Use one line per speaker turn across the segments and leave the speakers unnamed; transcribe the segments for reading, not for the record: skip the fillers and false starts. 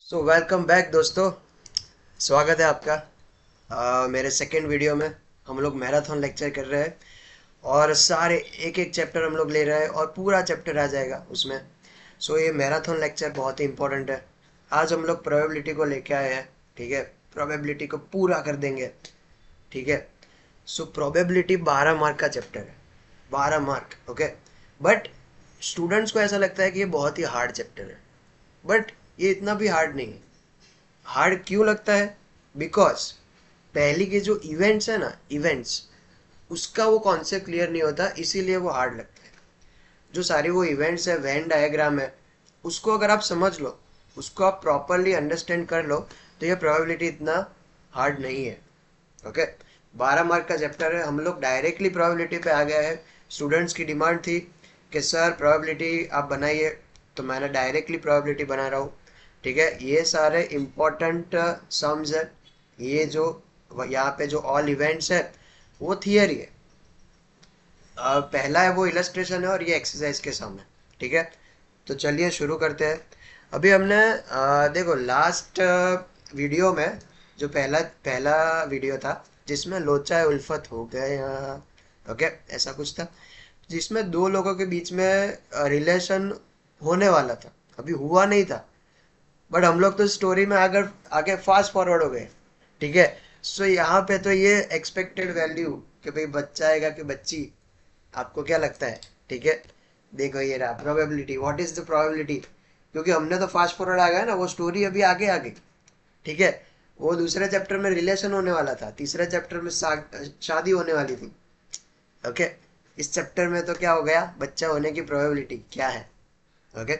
So welcome back दोस्तों। स्वागत है आपका मेरे सेकेंड वीडियो में। हम लोग मैराथन लेक्चर कर रहे हैं और सारे एक एक चैप्टर हम लोग ले रहे हैं और पूरा चैप्टर आ जाएगा उसमें। सो ये मैराथन लेक्चर बहुत ही इंपॉर्टेंट है। आज हम लोग प्रोबेबिलिटी को लेके आए हैं। ठीक है, प्रोबेबिलिटी को पूरा कर देंगे। ठीक है। सो प्रोबेबिलिटी 12 मार्क का चैप्टर है। 12 मार्क, ओके। बट स्टूडेंट्स को ऐसा लगता है कि ये बहुत ही हार्ड चैप्टर है, बट ये इतना भी हार्ड नहीं है। हार्ड क्यों लगता है? बिकॉज पहली के जो इवेंट्स है ना, इवेंट्स, उसका वो कॉन्सेप्ट क्लियर नहीं होता, इसीलिए वो हार्ड लगता है। जो सारी वो इवेंट्स है, वेन डायग्राम है, उसको अगर आप समझ लो, उसको आप प्रॉपरली अंडरस्टैंड कर लो, तो ये प्रोबेबिलिटी इतना हार्ड नहीं है। ओके। 12 मार्क का चैप्टर है, हम लोग डायरेक्टली प्रोबेबिलिटी पे आ गया है। स्टूडेंट्स की डिमांड थी कि सर प्रोबेबिलिटी आप बनाइए, तो मैंने डायरेक्टली प्रोबेबिलिटी बना रहा हूँ। ठीक है, ये सारे इम्पोर्टेंट सम्स है। ये जो यहाँ पे जो ऑल इवेंट्स है वो थियरी है। पहला है वो इलस्ट्रेशन है और ये एक्सरसाइज के सम है। ठीक है, तो चलिए शुरू करते हैं। अभी हमने देखो लास्ट वीडियो में, जो पहला पहला वीडियो था जिसमें लोचा उल्फत हो गया, ओके, ऐसा कुछ था, जिसमें दो लोगों के बीच में रिलेशन होने वाला था, अभी हुआ नहीं था, बट हम लोग तो स्टोरी में आगे आगे फास्ट फॉरवर्ड हो गए। ठीक है। सो यहाँ पे तो ये एक्सपेक्टेड वैल्यू कि भाई बच्चा आएगा कि बच्ची, आपको क्या लगता है? ठीक है, देखो ये रहा probability. What is the probability? क्योंकि हमने तो फास्ट फॉरवर्ड आ गया ना, वो स्टोरी अभी आगे आगे। ठीक है, वो दूसरे चैप्टर में रिलेशन होने वाला था, तीसरे चैप्टर में शादी होने वाली थी। ओके। इस चैप्टर में तो क्या हो गया, बच्चा होने की प्रोबेबिलिटी क्या है। ओके।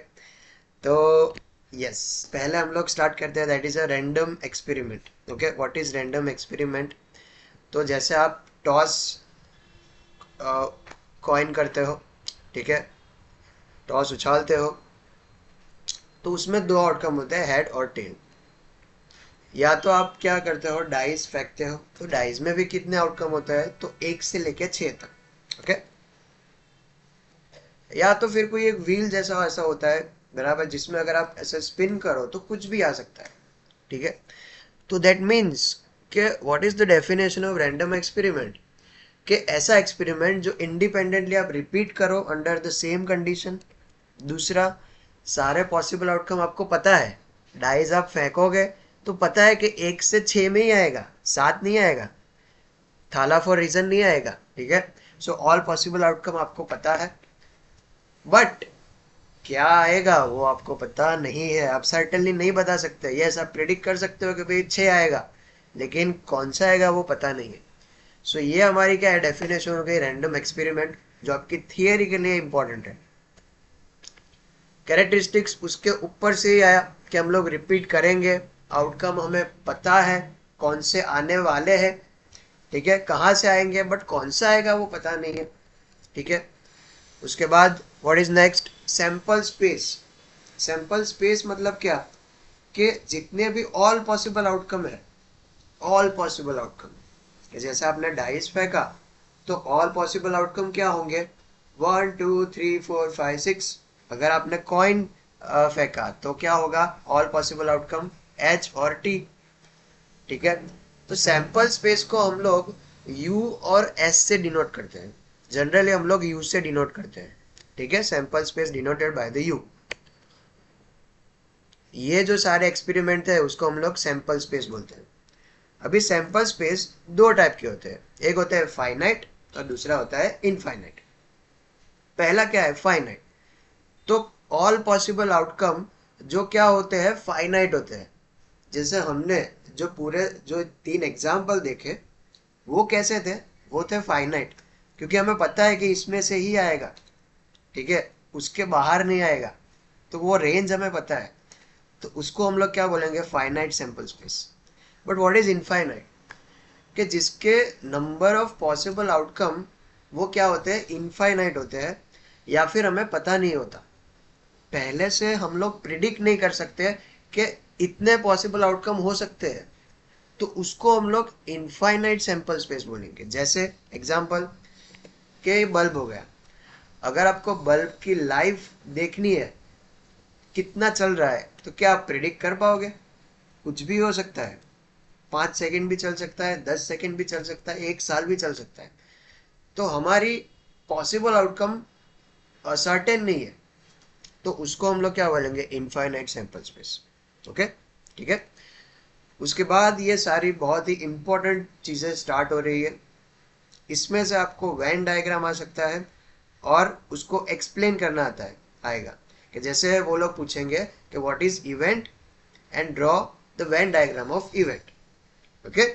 तो यस, पहले हम लोग स्टार्ट करते हैं, that is a random experiment. Okay, what is random experiment? तो जैसे आप टॉस कॉइन करते हो, ठीक है, टॉस उछालते हो, तो उसमें दो आउटकम होते हैं, हेड और टेल। या तो आप क्या करते हो, डाइस फेंकते हो, तो डाइस में भी कितने आउटकम होते हैं, तो 1 से लेके 6 तक। ओके। या तो फिर कोई एक व्हील जैसा ऐसा होता है, बराबर, जिसमें अगर आप ऐसे स्पिन करो तो कुछ भी आ सकता है। ठीक है। तो दैट मीन्स कि what is the definition of random experiment? कि ऐसा एक्सपेरिमेंट जो इंडिपेंडेंटली आप रिपीट करो अंडर द सेम कंडीशन। दूसरा, सारे पॉसिबल आउटकम आपको पता है। डाइस आप फेंकोगे तो पता है कि 1 से 6 में ही आएगा, 7 नहीं आएगा, थाला फॉर रीजन नहीं आएगा। ठीक है। सो ऑल पॉसिबल आउटकम आपको पता है, बट क्या आएगा वो आपको पता नहीं है। आप सर्टेनली नहीं बता सकते। यस, आप प्रिडिक्ट कर सकते हो कि भाई 6 आएगा, लेकिन कौन सा आएगा वो पता नहीं है। सो ये हमारी क्या है, डेफिनेशन हो गई रैंडम एक्सपेरिमेंट, जो आपकी थियरी के लिए इंपॉर्टेंट है। कैरेक्टरिस्टिक्स उसके ऊपर से ही आया कि हम लोग रिपीट करेंगे, आउटकम हमें पता है कौन से आने वाले हैं। ठीक है, कहाँ से आएंगे बट कौन सा आएगा वो पता नहीं है। ठीक है। उसके बाद what is next, sample space. Sample space मतलब क्या, कि जितने भी ऑल पॉसिबल आउटकम है, ऑल पॉसिबल आउटकम, जैसे आपने डाइस फेंका, तो ऑल पॉसिबल आउटकम क्या होंगे, 1 2 3 4 5 6। अगर आपने कॉइन फेंका तो क्या होगा, ऑल पॉसिबल आउटकम एच और टी। ठीक है। तो सैंपल स्पेस को हम लोग यू और एस से डिनोट करते हैं। जनरली हम लोग यू से डिनोट करते हैं। ठीक है, sample space denoted by the you. ये जो सारे एक्सपेरिमेंट है उसको हम लोग सैंपल स्पेस बोलते हैं। अभी सैंपल स्पेस दो टाइप के होते हैं, एक होता है फाइनाइट और दूसरा होता है इनफाइनाइट। पहला क्या है, फाइनाइट। तो ऑल पॉसिबल आउटकम जो क्या होते हैं, फाइनाइट होते हैं। जैसे हमने जो पूरे जो 3 एग्जाम्पल देखे, वो कैसे थे, वो थे फाइनाइट, क्योंकि हमें पता है कि इसमें से ही आएगा। ठीक है, उसके बाहर नहीं आएगा, तो वो रेंज हमें पता है, तो उसको हम लोग क्या बोलेंगे, finite sample space. But what is infinite, कि जिसके नंबर ऑफ पॉसिबल आउटकम वो क्या होते हैं, इनफाइनाइट होते हैं, या फिर हमें पता नहीं होता, पहले से हम लोग प्रिडिक्ट नहीं कर सकते कि इतने पॉसिबल आउटकम हो सकते हैं, तो उसको हम लोग इनफाइनाइट सैंपल स्पेस बोलेंगे। जैसे एग्जांपल, के बल्ब हो गया, अगर आपको बल्ब की लाइफ देखनी है, कितना चल रहा है, तो क्या आप प्रिडिक्ट कर पाओगे? कुछ भी हो सकता है। 5 सेकंड भी चल सकता है, 10 सेकंड भी चल सकता है, 1 साल भी चल सकता है। तो हमारी पॉसिबल आउटकम सर्टेन नहीं है, तो उसको हम लोग क्या बोलेंगे? Infinite sample space. ओके, ठीक है। उसके बाद ये सारी बहुत ही इंपॉर्टेंट चीजें स्टार्ट हो रही है। इसमें से आपको वेन डायग्राम आ सकता है और उसको एक्सप्लेन करना आता है, आएगा। कि जैसे वो लोग पूछेंगे कि what is event and draw the Venn diagram of event. Okay,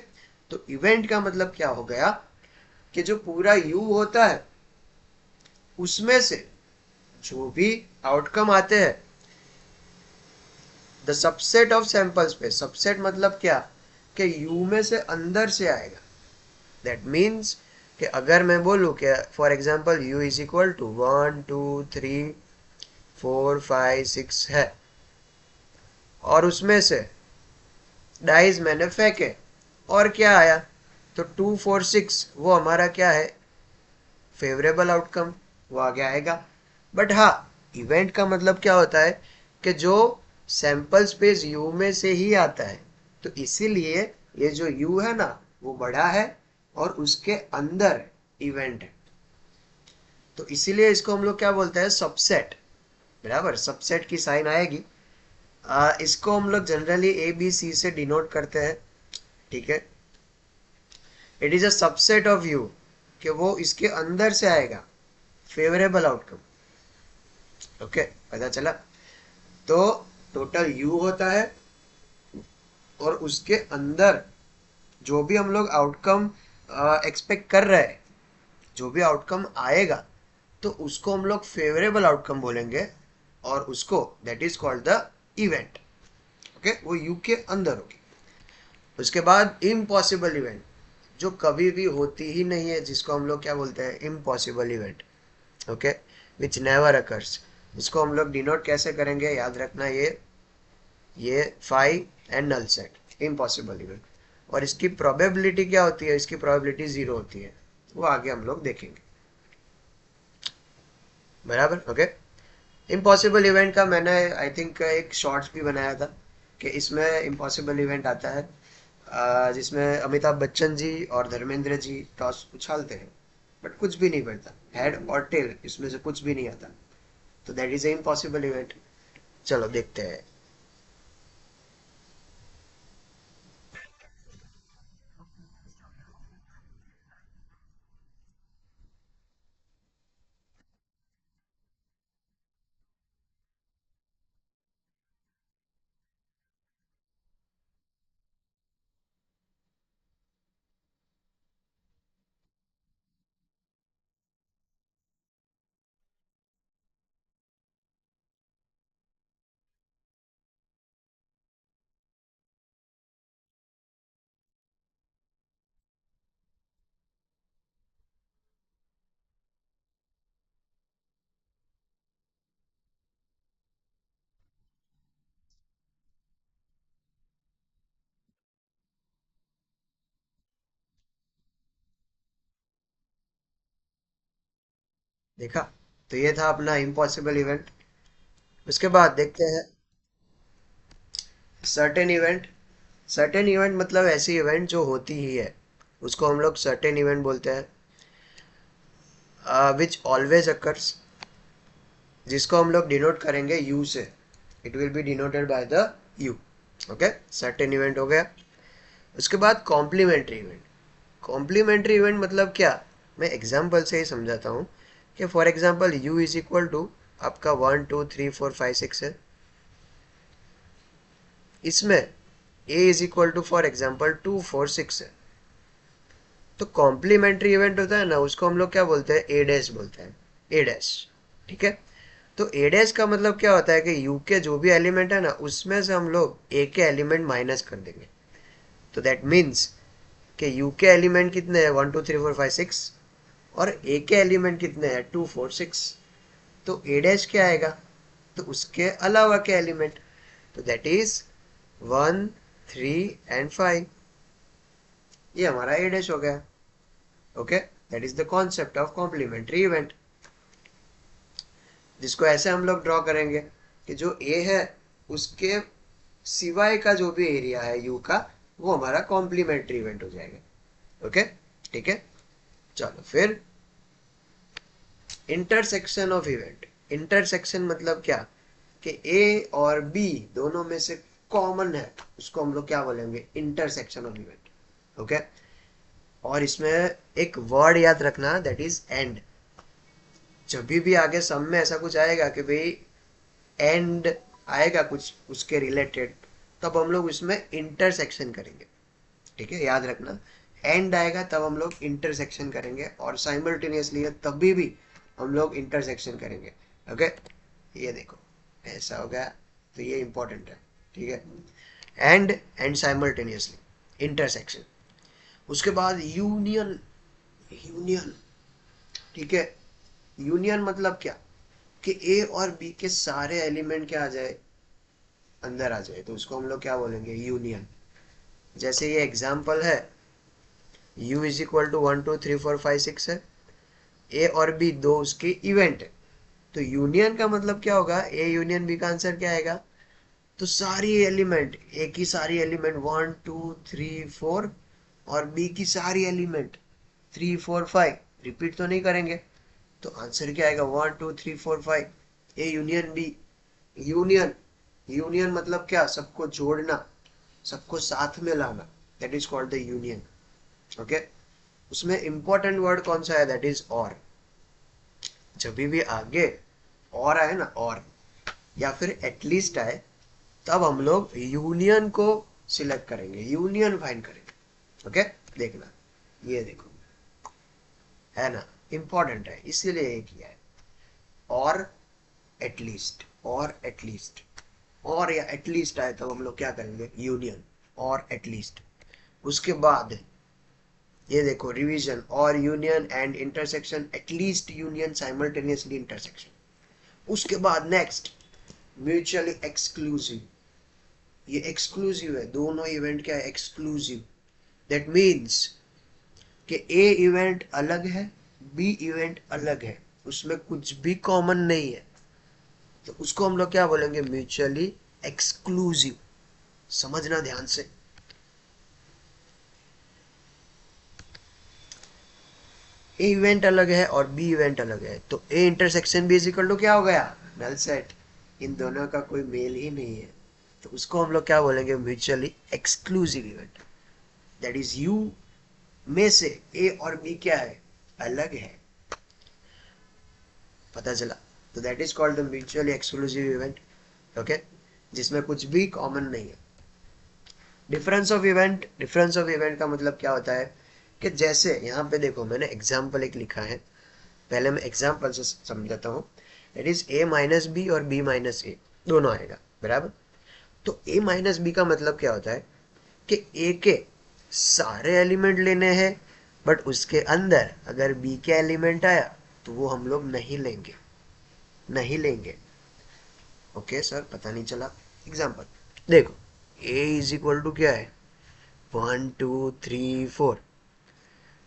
तो इवेंट का मतलब क्या हो गया कि जो पूरा यू होता है उसमें से जो भी आउटकम आते हैं, the subset of sample space. Subset मतलब क्या? कि यू में से अंदर से आएगा। दैट मीन्स कि अगर मैं बोलूँ कि for example U is equal to 1 2 3 4 5 6 है, और उसमें से डाइज मैंने फेंके और क्या आया, तो 2 4 6 वो हमारा क्या है? फेवरेबल आउटकम, वो आगे आएगा। बट हाँ, इवेंट का मतलब क्या होता है कि जो सैंपल स्पेस यू में से ही आता है, तो इसीलिए ये जो यू है ना वो बड़ा है और उसके अंदर इवेंट है, तो इसीलिए इसको हम लोग क्या बोलते हैं? सबसेट। बराबर, सबसेट की साइन आएगी। इसको हम लोग जनरली ए बी सी से डिनोट करते हैं, ठीक है। It is a subset of you, कि वो इसके अंदर से आएगा फेवरेबल आउटकम। ओके, पता चला? तो टोटल यू होता है और उसके अंदर जो भी हम लोग आउटकम एक्सपेक्ट कर रहे हैं, जो भी आउटकम आएगा, तो उसको हम लोग फेवरेबल आउटकम बोलेंगे, और उसको that is called the event. Okay, वो यू के अंदर होगी। उसके बाद इम्पॉसिबल इवेंट, जो कभी भी होती ही नहीं है, जिसको हम लोग क्या बोलते हैं? Impossible event. Okay, which never occurs. इसको हम लोग डिनोट कैसे करेंगे? याद रखना, ये phi and null set, impossible event. और इसकी प्रोबेबिलिटी क्या होती है? इसकी प्रोबेबिलिटी 0 होती है, वो आगे हम लोग देखेंगे। बराबर, ओके। इम्पॉसिबल इवेंट का मैंने आई थिंक एक शॉर्ट्स भी बनाया था, कि इसमें इम्पॉसिबल इवेंट आता है जिसमें अमिताभ बच्चन जी और धर्मेंद्र जी टॉस उछालते हैं, बट कुछ भी नहीं बढ़ता, हेड और टेल इसमें से कुछ भी नहीं आता, तो that is A impossible event. चलो देखते हैं। देखा, तो ये था अपना इम्पॉसिबल इवेंट। उसके बाद देखते हैं सर्टेन इवेंट। सर्टेन इवेंट मतलब ऐसी इवेंट जो होती ही है, उसको हम लोग सर्टेन इवेंट बोलते हैं। विच ऑलवेज अकर्स, जिसको हम लोग डिनोट करेंगे यू से। It will be denoted by the you. Okay, certain event हो गया। उसके बाद कॉम्प्लीमेंट्री इवेंट। कॉम्प्लीमेंट्री इवेंट मतलब क्या? मैं एग्जाम्पल से ही समझाता हूँ, कि for example U is equal to आपका 1 2 3 4 5 6 है। इसमें A is equal to for example 2 4 6 है। तो कॉम्प्लीमेंट्री इवेंट होता है ना, उसको हम लोग क्या बोलते हैं? ए डैश बोलते हैं, ए डैश। ठीक है, तो ए डैश का मतलब क्या होता है कि यू के जो भी एलिमेंट है ना, उसमें से हम लोग ए के एलिमेंट माइनस कर देंगे। तो दैट मीन्स कि यू के एलिमेंट कितने हैं? 1 2 3 4 5 6, और ए के एलिमेंट कितने हैं? 2 4 6। तो ए डैश क्या आएगा? तो उसके अलावा के एलिमेंट, तो दैट इज 1 3 एंड 5। ये हमारा ए डैश हो गया। Okay, that is the concept of complementary event, जिसको ऐसे हम लोग ड्रॉ करेंगे। कि जो ए है उसके सिवाय का जो भी एरिया है यू का, वो हमारा कॉम्प्लीमेंट्री इवेंट हो जाएगा। ओके, ठीक है। चलो फिर इंटरसेक्शन ऑफ इवेंट। इंटरसेक्शन मतलब क्या, कि ए और बी दोनों में से कॉमन है, उसको हम लोग क्या बोलेंगे, इंटरसेक्शन ऑफ इवेंट। ओके, और इसमें एक वर्ड याद रखना, दैट इज एंड। जब भी आगे सम में ऐसा कुछ आएगा कि भाई एंड आएगा कुछ उसके रिलेटेड, तब हम लोग उसमें इंटरसेक्शन करेंगे। ठीक है, याद रखना, एंड आएगा तब हम लोग इंटरसेक्शन करेंगे, और साइमल्टेनियसली है तभी भी हम लोग इंटरसेक्शन करेंगे। ओके, ये देखो ऐसा हो गया, तो ये इंपॉर्टेंट है। ठीक है, एंड साइमल्टेनियसली इंटरसेक्शन। उसके बाद यूनियन। यूनियन, ठीक है। यूनियन मतलब क्या, कि ए और बी के सारे एलिमेंट क्या आ जाए, अंदर आ जाए, तो उसको हम लोग क्या बोलेंगे, यूनियन। जैसे ये एग्जाम्पल है, u इज इक्वल टू 1 2 3 4 5 6 है, ए और बी दो उसके इवेंट है, तो यूनियन का मतलब क्या होगा, ए यूनियन बी का आंसर क्या आएगा, तो सारी एलिमेंट, ए की सारी एलिमेंट 1 2 3 4, और बी की सारी एलिमेंट 3 4 5, रिपीट तो नहीं करेंगे, तो आंसर क्या आएगा, 1 2 3 4 5, A union B. Union, union मतलब क्या, सबको जोड़ना, सबको साथ में लाना, that is called the union. Okay, उसमें इंपॉर्टेंट वर्ड कौन सा है, दैट इज और। जब भी आगे और आए ना, और या फिर एटलीस्ट आए, तब हम लोग यूनियन को सिलेक्ट करेंगे, यूनियन फाइंड करेंगे। ओके, देखना, ये देखो है ना, इंपॉर्टेंट है इसीलिए ये किया है। और एटलीस्ट, और एटलीस्ट, और या एटलीस्ट आए तब हम लोग क्या करेंगे, यूनियन और एटलीस्ट। उसके बाद ये देखो रिवीजन, और union and intersection, at least union simultaneously intersection. उसके बाद नेक्स्ट म्यूचुअली एक्सक्लूसिव। ये एक्सक्लूसिव है, दोनों इवेंट क्या है, एक्सक्लूसिव। दैट मीन्स कि ए इवेंट अलग है, बी इवेंट अलग है, उसमें कुछ भी कॉमन नहीं है, तो उसको हम लोग क्या बोलेंगे, म्यूचुअली एक्सक्लूसिव। समझना ध्यान से। ए इवेंट अलग है और बी इवेंट अलग है, तो A intersection B is equal to क्या हो गया, नल सेट। इन दोनों का कोई मेल ही नहीं है, तो उसको हम लोग क्या बोलेंगे, mutually exclusive event. That is you में से ए और बी क्या है, अलग है, पता चला, तो that is called the mutually exclusive event. Okay, जिसमें कुछ भी कॉमन नहीं है। Difference of event. Difference of event का मतलब क्या होता है, कि जैसे यहाँ पे देखो मैंने एग्जाम्पल एक लिखा है, पहले मैं एग्जाम्पल से समझाता हूँ। That is A minus B और बी माइनस ए दोनों आएगा, बराबर। तो ए माइनस बी का मतलब क्या होता है, कि ए के सारे एलिमेंट लेने हैं, बट उसके अंदर अगर बी के एलिमेंट आया तो वो हम लोग नहीं लेंगे, नहीं लेंगे। ओके सर, पता नहीं चला। एग्जाम्पल देखो, ए इज इक्वल टू क्या है, 1 2 3 4,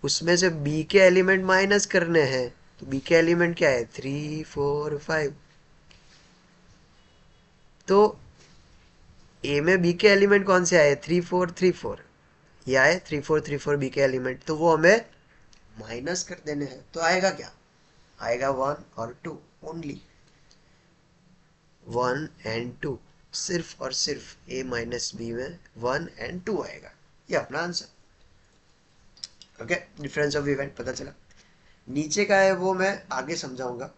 उसमें से बी के एलिमेंट माइनस करने हैं, तो बी के एलिमेंट क्या है, 3 4 5। तो ए में बी के एलिमेंट कौन से आए, 3 4 3 4, ये आए 3 4 3 4 बी के एलिमेंट, तो वो हमें माइनस कर देने हैं, तो आएगा क्या, आएगा 1 और 2 ओनली, 1 and 2, सिर्फ और सिर्फ ए माइनस बी में 1 and 2 आएगा, ये अपना answer. Okay, difference of event पता चला। नीचे का है वो मैं आगे समझाऊंगा,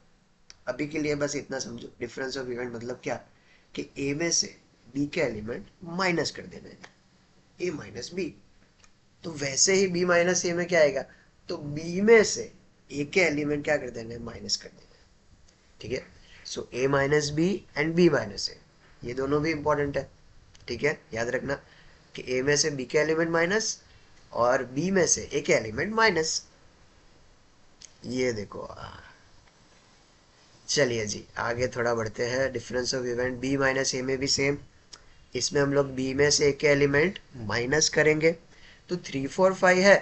अभी के लिए बस इतना समझो। डिफरेंस ऑफ इवेंट मतलब क्या, कि ए में से बी के एलिमेंट माइनस कर देना है, ए माइनस बी। तो वैसे ही बी माइनस ए में क्या आएगा, तो बी में से ए के एलिमेंट क्या कर देना है, माइनस कर देना है। ठीक है, so A minus B and B minus A, ये दोनों भी इंपॉर्टेंट है। ठीक है, याद रखना कि ए में से बी के एलिमेंट माइनस, और बी में से ए के एलिमेंट माइनस। ये देखो, चलिए जी आगे थोड़ा बढ़ते हैं। Difference of event B minus A में भी सेम, इसमें हम लोग बी में से ए के एलिमेंट माइनस करेंगे, तो 3 4 5 है,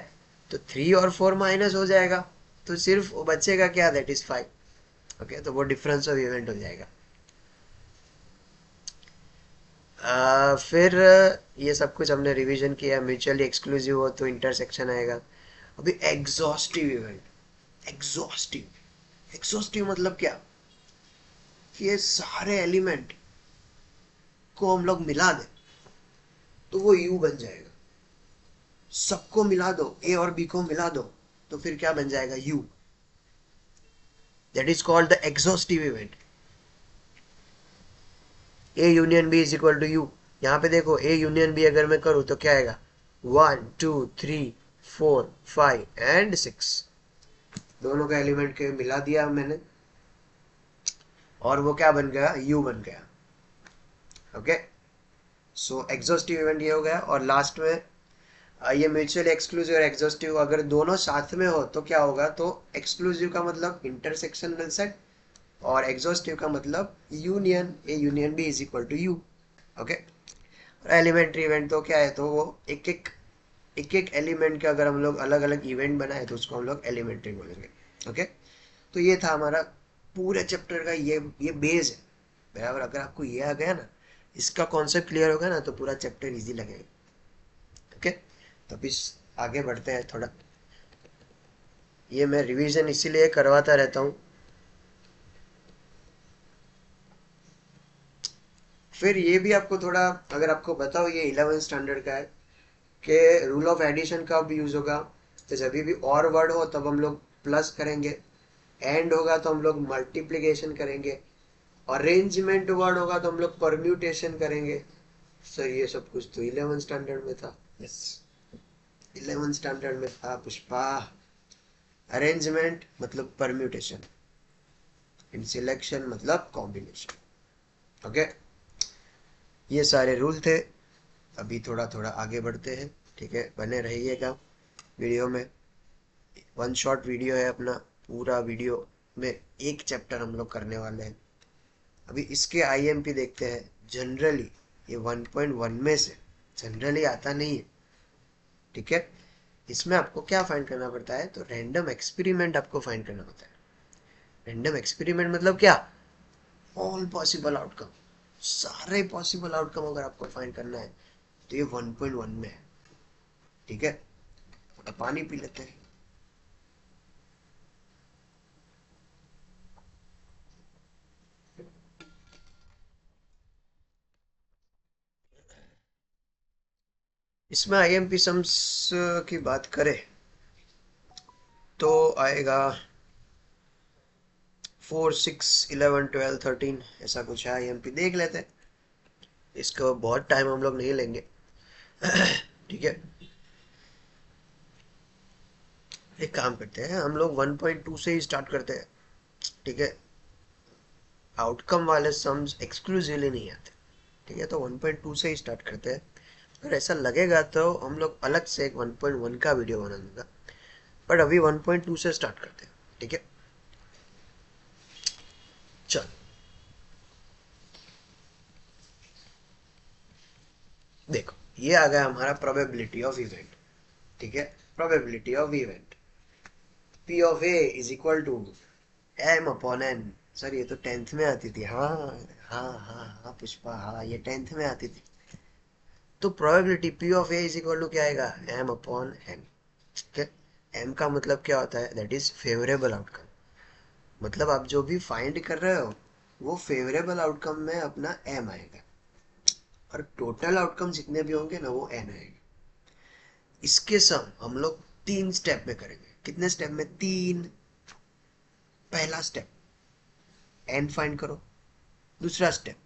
तो 3 और 4 माइनस हो जाएगा, तो सिर्फ वो बचेगा क्या, दैट इज 5। ओके, तो वो डिफरेंस ऑफ इवेंट हो जाएगा। फिर ये सब कुछ हमने रिवीजन किया। म्यूचुअली एक्सक्लूसिव हो तो इंटरसेक्शन आएगा। अभी एग्जॉस्टिव इवेंट। एग्जॉस्टिव मतलब क्या कि ये सारे एलिमेंट को हम लोग मिला दें तो वो यू बन जाएगा। सबको मिला दो, ए और बी को मिला दो तो फिर क्या बन जाएगा, U. That is called the exhaustive event. A union B is equal to U. यहाँ पे देखो ए यूनियन बी अगर मैं करूँ तो क्या आएगा, 1 2 3 4 5 एंड 6। दोनों का एलिमेंट के मिला दिया मैंने और वो क्या बन गया, यू बन गया। ओके, सो एग्जॉस्टिव इवेंट ये हो गया। और लास्ट में ये म्यूचुअली एक्सक्लूसिव और एग्जॉस्टिव अगर दोनों साथ में हो तो क्या होगा, तो एक्सक्लूसिव का मतलब इंटरसेक्शनल सेट और एग्जॉस्टिव का मतलब union, A union B is equal to U. Okay, elementary event तो क्या है, तो वो एक एक एलिमेंट का अगर हम लोग अलग अलग इवेंट बनाए तो उसको हम लोग एलिमेंट्री बोलेंगे। ओके, तो ये था हमारा पूरे चैप्टर का ये बेस है। बराबर, अगर आपको ये आ गया ना, इसका कॉन्सेप्ट क्लियर होगा ना तो पूरा चैप्टर इजी लगेगा। ओके, तो अभी आगे बढ़ते हैं थोड़ा। ये मैं रिवीजन इसीलिए करवाता रहता हूँ। फिर ये भी आपको थोड़ा, अगर आपको बताओ, ये 11th स्टैंडर्ड का है कि रूल ऑफ एडिशन कब यूज होगा, तो जब भी और वर्ड हो तब हम लोग प्लस करेंगे, एंड होगा तो हम लोग मल्टीप्लीकेशन करेंगे, अरेंजमेंट वर्ड होगा तो हम लोग परम्यूटेशन करेंगे। सर ये सब कुछ तो 11th स्टैंडर्ड में था। यस, 11th स्टैंडर्ड में था पुष्पा। अरेंजमेंट मतलब परम्यूटेशन, इन सिलेक्शन मतलब कॉम्बिनेशन। ओके, ये सारे रूल थे। अभी थोड़ा थोड़ा आगे बढ़ते हैं, ठीक है, बने रहिएगा वीडियो में। वन शॉट वीडियो है अपना, पूरा वीडियो में एक चैप्टर हम लोग करने वाले हैं। अभी इसके आईएमपी देखते हैं। जनरली ये 1.1 में से जनरली आता नहीं है, ठीक है। इसमें आपको क्या फाइंड करना पड़ता है, तो रैंडम एक्सपेरिमेंट आपको फाइंड करना होता है। रैंडम एक्सपेरिमेंट मतलब क्या, ऑल पॉसिबल आउटकम, सारे पॉसिबल आउटकम अगर आपको फाइंड करना है तो ये 1.1 में है, ठीक है। थोड़ा पानी पी लेते हैं। इसमें आईएमपी सम्स की बात करें तो आएगा 4 6 11 12 13, ऐसा कुछ है। आईएमपी देख लेते हैं, इसको बहुत टाइम हम लोग नहीं लेंगे। ठीक है, एक काम करते हैं, हम लोग 1.2 से ही स्टार्ट करते हैं, ठीक है। आउटकम वाले सम्स एक्सक्लूसिवली नहीं आते, ठीक है, तो 1.2 से ही स्टार्ट करते हैं। अगर ऐसा लगेगा तो हम लोग अलग से एक 1.1 का वीडियो बना दूंगा, बट अभी 1.2 से स्टार्ट करते हैं, ठीक है। चल, देखो ये आ गया हमारा प्रोबेबिलिटी ऑफ इवेंट, ठीक है। Probability of event, P of A is equal to M upon N. Sir ये तो 10th में आती थी। हाँ हाँ हाँ हाँ पुष्पा, हाँ ये 10th में आती थी। तो probability P of A is equal to क्या आएगा, एम अपॉन एन, ठीक है। एम का मतलब क्या होता है, दैट इज फेवरेबल आउटकम। मतलब आप जो भी फाइंड कर रहे हो वो फेवरेबल आउटकम में अपना एम आएगा, और टोटल आउटकम जितने भी होंगे ना वो एन आएगा। इसके सम हम लोग 3 स्टेप में करेंगे। कितने स्टेप में, 3। पहला स्टेप एन फाइंड करो, दूसरा स्टेप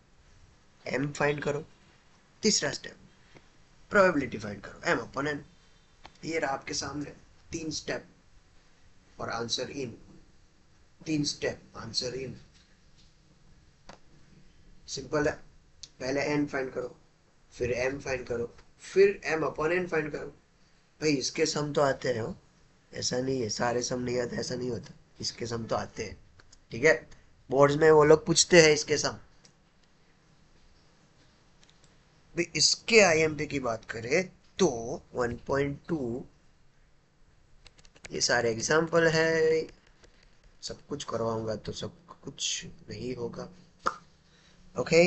एम फाइंड करो, तीसरा स्टेप प्रोबेबिलिटी फाइंड करो, एम अपॉन एन। ये रहा आपके सामने 3 स्टेप और answer in, 3 step answer in. Simple है। पहले एन फाइंड करो, फिर एम फाइंड करो, फिर एम अपॉन एन फाइंड करो। भाई इसके सम तो आते हैं हो, ऐसा नहीं है सारे सम नहीं आते, ऐसा नहीं होता। इसके सम तो आते हैं, ठीक है। बोर्ड्स में वो लोग पूछते हैं इसके सम। भाई इसके आईएमपी की बात करें तो 1.2, ये सारे एग्जाम्पल है। सब कुछ करवाऊंगा तो सब कुछ नहीं होगा। ओके,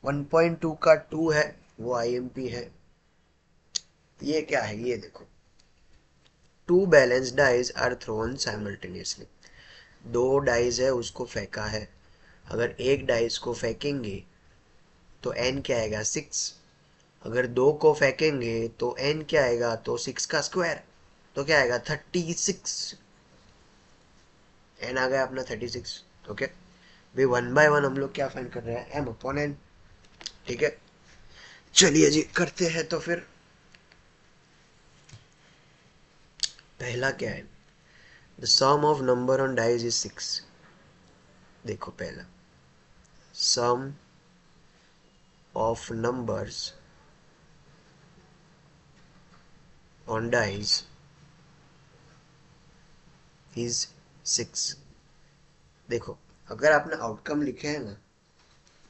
1.2 का 2 है, वो IMP है। ये क्या है, ये देखो, 2 balance dice are thrown simultaneously. 2 dice है, उसको फेंका है। अगर एक डाइज को फेंकेंगे तो n क्या आएगा, 6। अगर 2 को फेंकेंगे तो n क्या आएगा, तो 6 का स्क्वायर, तो क्या आएगा 36। n आ गया अपना 36। ओके भाई, 1 बाय 1 हम लोग क्या फाइंड कर रहे हैं, m/n। ठीक है, चलिए जी करते हैं। तो फिर पहला क्या है, the sum of number on dice is 6। देखो पहला, sum of numbers on dice is 6। देखो, अगर आपने आउटकम लिखे हैं ना,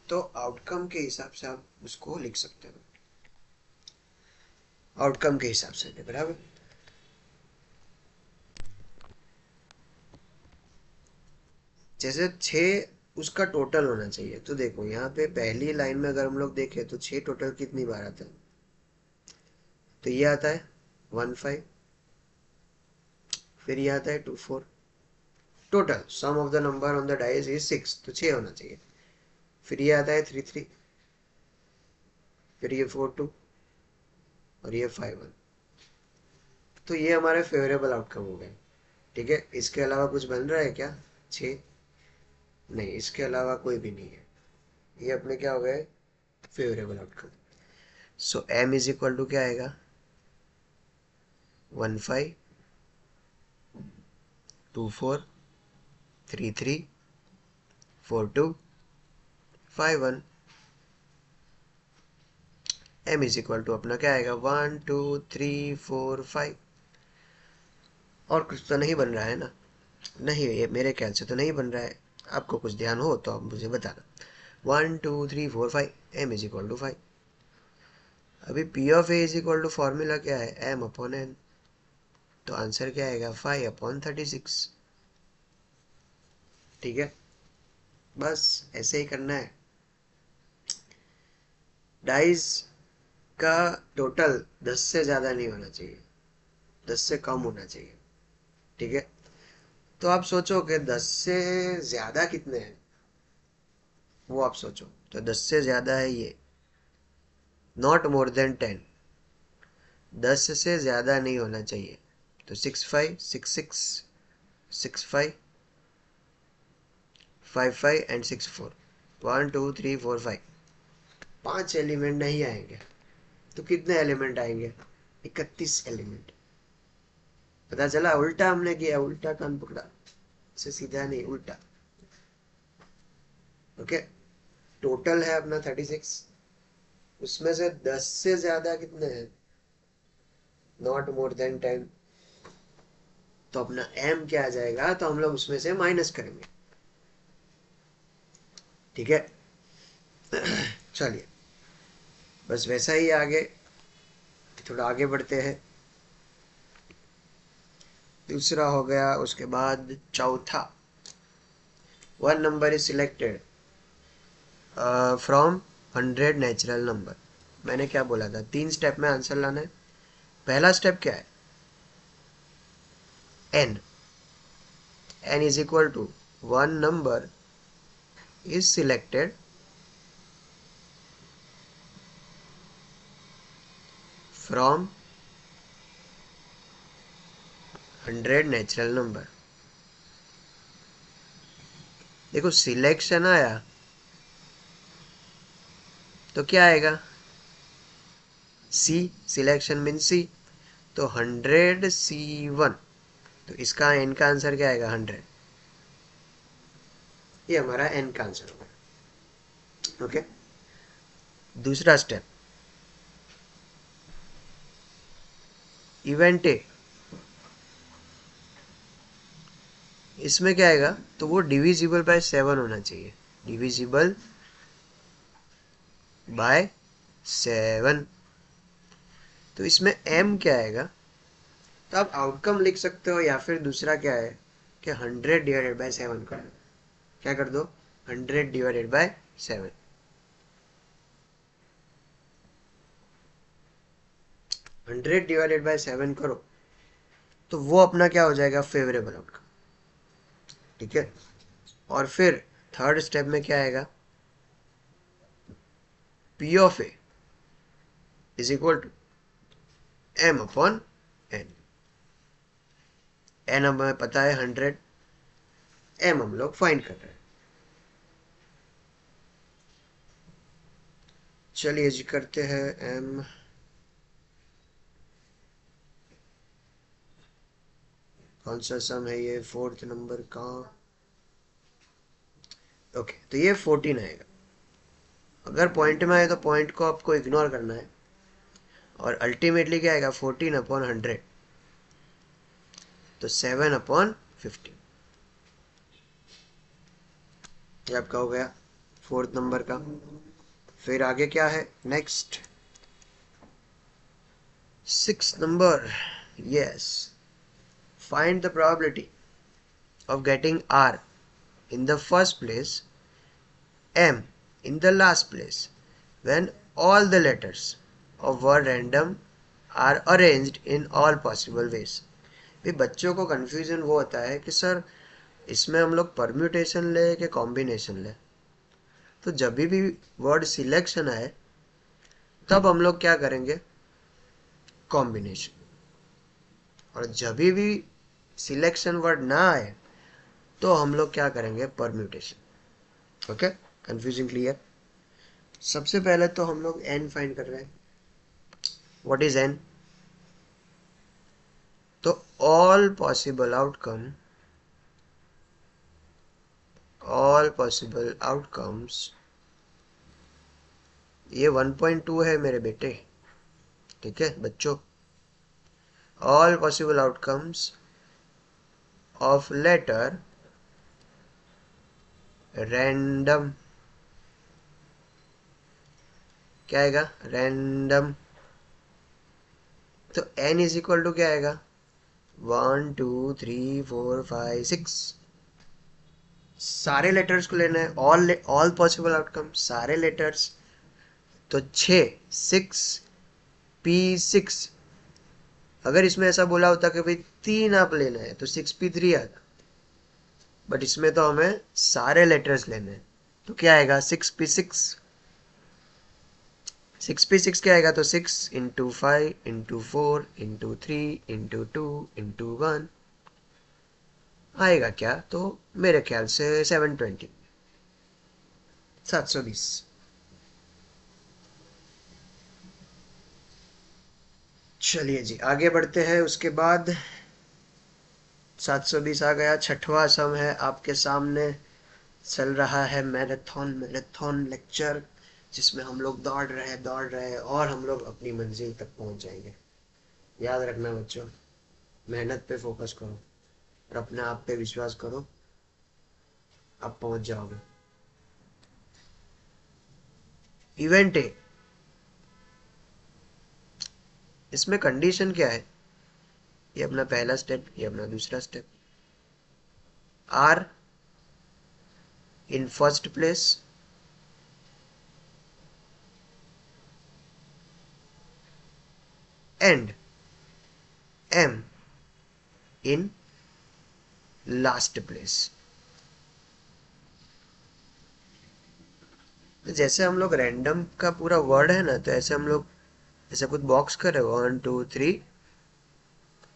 तो आउटकम के हिसाब से आप उसको लिख सकते हो, आउटकम के हिसाब से, बराबर। जैसे 6 उसका टोटल होना चाहिए, तो देखो यहाँ पे पहली लाइन में अगर हम लोग देखें तो 6 टोटल कितनी बार आता है, तो ये आता है 1 5, फिर ये आता है 2 4। Total sum of the number on the dice is 6, तो 6 होना चाहिए। फिर ये आता है 3 3, फिर ये 4 2, और ये 5 1। तो ये हमारे फेवरेबल आउटकम हो गए। ठीक है, इसके अलावा कुछ बन रहा है क्या, 6? नहीं, इसके अलावा कोई भी नहीं है। ये अपने क्या हो गए, favourable outcome. So m is equal to क्या आएगा, 1 5 2 4 3 3 4 2 5 1। m इज इक्वल टू अपना क्या आएगा, 1 2 3 4 5। और कुछ तो नहीं बन रहा है ना, नहीं, ये मेरे ख्याल से तो नहीं बन रहा है। आपको कुछ ध्यान हो तो आप मुझे बताना। 1 2 3 4 5, m इज इक्वल टू 5। अभी p of a is equal to formula क्या है, m/n। तो आंसर क्या आएगा, 5/36। ठीक है, बस ऐसे ही करना है। डाइस का टोटल 10 से ज़्यादा नहीं होना चाहिए, 10 से कम होना चाहिए। ठीक है, तो आप सोचो कि 10 से ज़्यादा कितने हैं, वो आप सोचो। तो 10 से ज़्यादा है ये, नॉट मोर देन 10। 10 से ज़्यादा नहीं होना चाहिए। तो 6 5 6 6 6 5 5 5 एंड 6 4, 1 2 3 4 5। 5 एलिमेंट नहीं आएंगे, तो कितने एलिमेंट आएंगे, 31 एलिमेंट। पता चला, उल्टा हमने किया, उल्टा कान पकड़ा, से सीधा नहीं, उल्टा। ओके, टोटल है अपना 36, उसमें से 10 से ज्यादा कितने हैं, नॉट मोर देन 10। तो अपना m क्या आ जाएगा, तो हम लोग उसमें से माइनस करेंगे। ठीक है, चलिए बस वैसा ही आगे, थोड़ा आगे बढ़ते हैं। दूसरा हो गया, उसके बाद चौथा, one number is selected from 100 natural number. मैंने क्या बोला था, 3 स्टेप में आंसर लाना है। पहला स्टेप क्या है, n is equal to one number is selected from 100 natural number. देखो सिलेक्शन आया तो क्या आएगा, सी, सिलेक्शन मीन सी। तो 100 C1, तो इसका n का आंसर क्या आएगा, 100। ये हमारा n का आंसर होगा। ओके, दूसरा स्टेप, इवेंट ए, इसमें क्या आएगा, तो वो डिविजिबल बाय 7 होना चाहिए, डिविजिबल बाय 7। तो इसमें m क्या आएगा, तो आप आउटकम लिख सकते हो, या फिर दूसरा क्या है कि 100 डिवाइडेड बाय 7 कर दो। क्या कर दो, 100 डिवाइडेड बाय 7। 100 डिवाइडेड बाय 7 करो तो वो अपना क्या हो जाएगा, फेवरेबल आउटकम। ठीक है, और फिर थर्ड स्टेप में क्या आएगा, P of A is equal to M upon N. N हमें पता है 100, एम हम लोग फाइंड कर रहे हैं। चलिए जी करते हैं एम। कौन सा सम है ये, फोर्थ नंबर का। ओके, तो ये 14 आएगा। अगर पॉइंट में आए तो पॉइंट को आपको इग्नोर करना है, और अल्टीमेटली क्या आएगा, 14 अपॉन 100, तो 7 अपॉन 15। ये आपका हो गया फोर्थ नंबर का। फिर आगे क्या है, next 6th number. Yes, find the probability of getting R in the first place, M in the last place, when all the letters of word random are arranged in all possible ways। भी बच्चों को confusion वो होता है कि sir इसमें हम लोग परम्यूटेशन ले कि कॉम्बिनेशन ले। तो जब भी वर्ड सिलेक्शन आए तब हम लोग क्या करेंगे, कॉम्बिनेशन, और जब भी सिलेक्शन वर्ड ना आए तो हम लोग क्या करेंगे, परम्यूटेशन। Okay, confusion clear. सबसे पहले तो हम लोग एन फाइंड कर रहे हैं। व्हाट इज एन, तो ऑल पॉसिबल आउटकम्स, ये 1.2 है मेरे बेटे। ठीक है बच्चों, all possible outcomes of letter random, क्या आएगा, रैंडम। तो n इज इक्वल टू क्या आएगा, 1 2 3 4 5 6। सारे लेटर्स को लेना है, ऑल पॉसिबल आउटकम, सारे लेटर्स। तो 6 अगर इसमें ऐसा बोला होता कि भाई 3 आप लेना है तो 6p3 आता, बट इसमें तो हमें सारे लेटर्स लेने हैं, तो क्या आएगा, 6p6 क्या आएगा, तो 6 into 5 into 4 into 3 into 2 into 1 आएगा क्या, तो मेरे ख्याल से 720। चलिए जी आगे बढ़ते हैं। उसके बाद 720 आ गया। छठवां सम है आपके सामने। चल रहा है मैराथन लेक्चर, जिसमें हम लोग दौड़ रहे हैं और हम लोग अपनी मंजिल तक पहुंच जाएंगे। याद रखना बच्चों, मेहनत पे फोकस करो और अपने आप पे विश्वास करो, आप पहुंच जाओगे। इवेंट ए, इसमें कंडीशन क्या है, ये अपना पहला स्टेप, ये अपना दूसरा step. R in first place, and M in last place. जैसे हम लोग रैंडम का पूरा वर्ड है ना, तो ऐसे हम लोग ऐसे कुछ बॉक्स करे, 1 2 3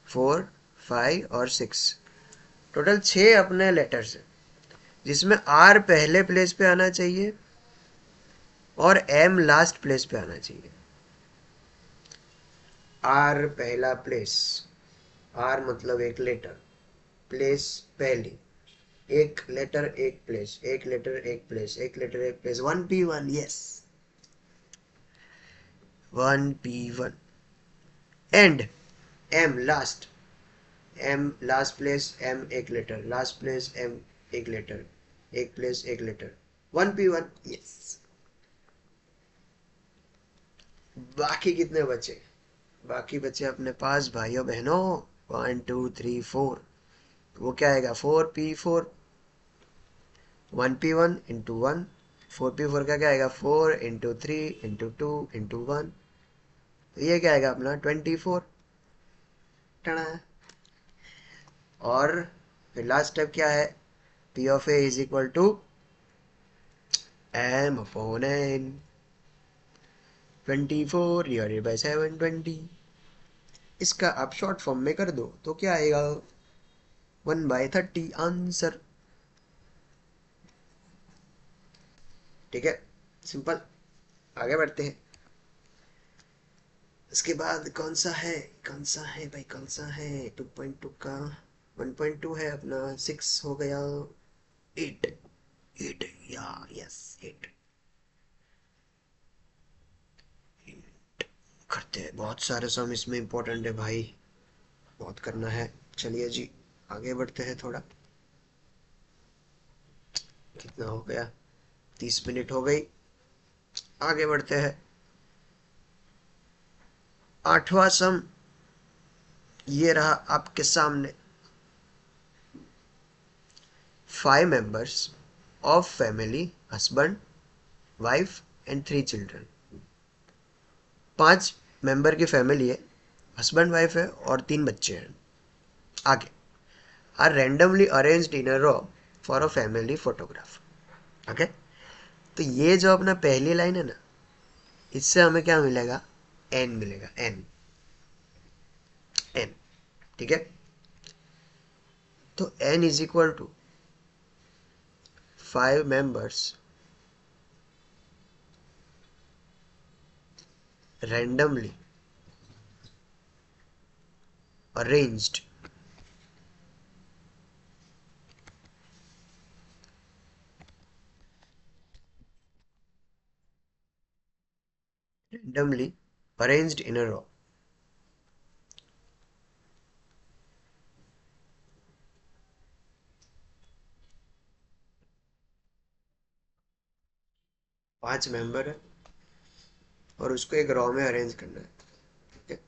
4 5 और 6, टोटल 6 अपने लेटर्स हैं, जिसमें आर पहले प्लेस पे आना चाहिए और एम लास्ट प्लेस पे आना चाहिए। आर पहला प्लेस, आर मतलब एक लेटर, प्लेस पहली, एक लेटर एक प्लेस, एक लेटर एक प्लेस, एक लेटर एक place, 1p1। Yes, 1p1। And M last, M last place, M एक लेटर, लास्ट प्लेस एम एक लेटर, एक प्लेस एक लेटर, 1p1। यस। बाकी कितने बचे, बाकी बचे अपने पास भाइयों बहनों, 1 2 3 4, वो क्या आएगा, 4p4, 1p1 इंटू 1, 4p4 का क्या आएगा, 4 इंटू 3 इंटू 2 इंटू 1, तो ये क्या आएगा अपना 24 टना। और फिर लास्ट स्टेप क्या है, P of A is equal to M upon N, 24 divided by 720। इसका आप शॉर्ट फॉर्म में कर दो तो क्या आएगा, 1/30 आंसर। ठीक है, सिंपल। आगे बढ़ते हैं। इसके बाद कौन सा है, कौन सा है भाई, कौन सा है, 2.2 का 1.2 है अपना, 6 हो गया, 8, 8 या यस 8। करते हैं, बहुत सारे सम इसमें इंपॉर्टेंट है भाई, बहुत करना है। चलिए जी, आगे बढ़ते हैं थोड़ा। कितना हो गया, 30 मिनट हो गई। आगे बढ़ते हैं। 8वां सम ये रहा आपके सामने। 5 members of family, husband, wife and 3 children। 5 member की फैमिली है, हस्बैंड वाइफ है और 3 बच्चे हैं। आगे, are randomly arranged in a row for a family photograph. Okay, तो ये जो अपना पहली लाइन है ना, इससे हमें क्या मिलेगा, एन मिलेगा, एन, एन। ठीक है, तो N is equal to 5 members randomly arranged randomly arranged in a row। 5 member है और उसको एक रॉ में अरेंज करना है। ठीक है,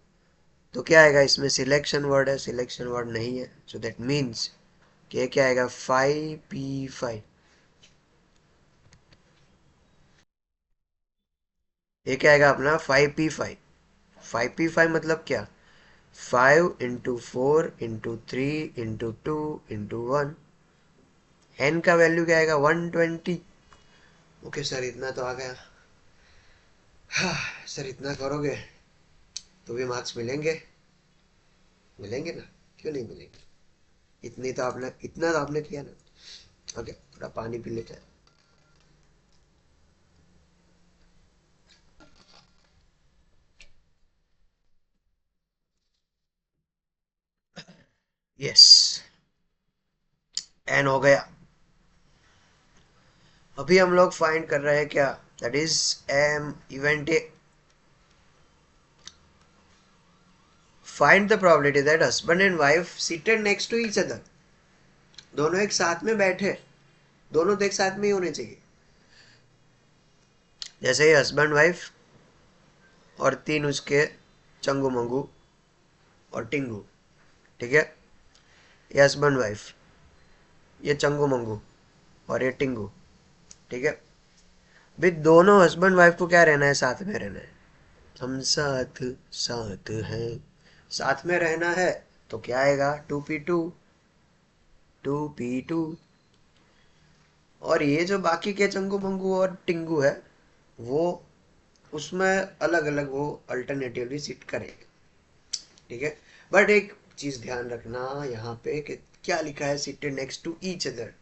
तो क्या आएगा इसमें, सिलेक्शन वर्ड है, सिलेक्शन वर्ड नहीं है, सो दैट मीन्स कि ये क्या आएगा, 5p5। ये क्या आएगा अपना 5p5। 5p5 मतलब क्या, 5 into 4 into 3 into 2 into 1। N का वैल्यू क्या आएगा, 120। ओके सर, इतना तो आ गया। हाँ सर, इतना करोगे तो भी मार्क्स मिलेंगे, मिलेंगे ना, क्यों नहीं मिलेंगे। इतनी तो आपने, इतना तो आपने किया ना। ओके, थोड़ा पानी पी लेते हैं। यस, एन हो गया। अभी हम लोग फाइंड कर रहे हैं क्या, that is M event A. Find the probability that husband and wife seated next to each other. दोनों एक साथ में बैठे, दोनों तो एक साथ में ही होने चाहिए। जैसे ये हस्बैंड वाइफ और 3 उसके चंगू मंगू और टिंगू। ठीक है, ये हस्बैंड वाइफ, ये चंगू मंगू और ये टिंगू। ठीक है, भी दोनों हस्बैंड वाइफ को क्या रहना है, साथ में रहना है। हम साथ साथ हैं, साथ में रहना है। तो क्या आएगा, 2p2, 2p2। और ये जो बाकी के चंगू मंगू और टिंगू है, वो उसमें अलग अलग वो अल्टरनेटिवली सिट करेंगे। ठीक है, बट एक चीज ध्यान रखना यहाँ पे कि क्या लिखा है, seated next to each other.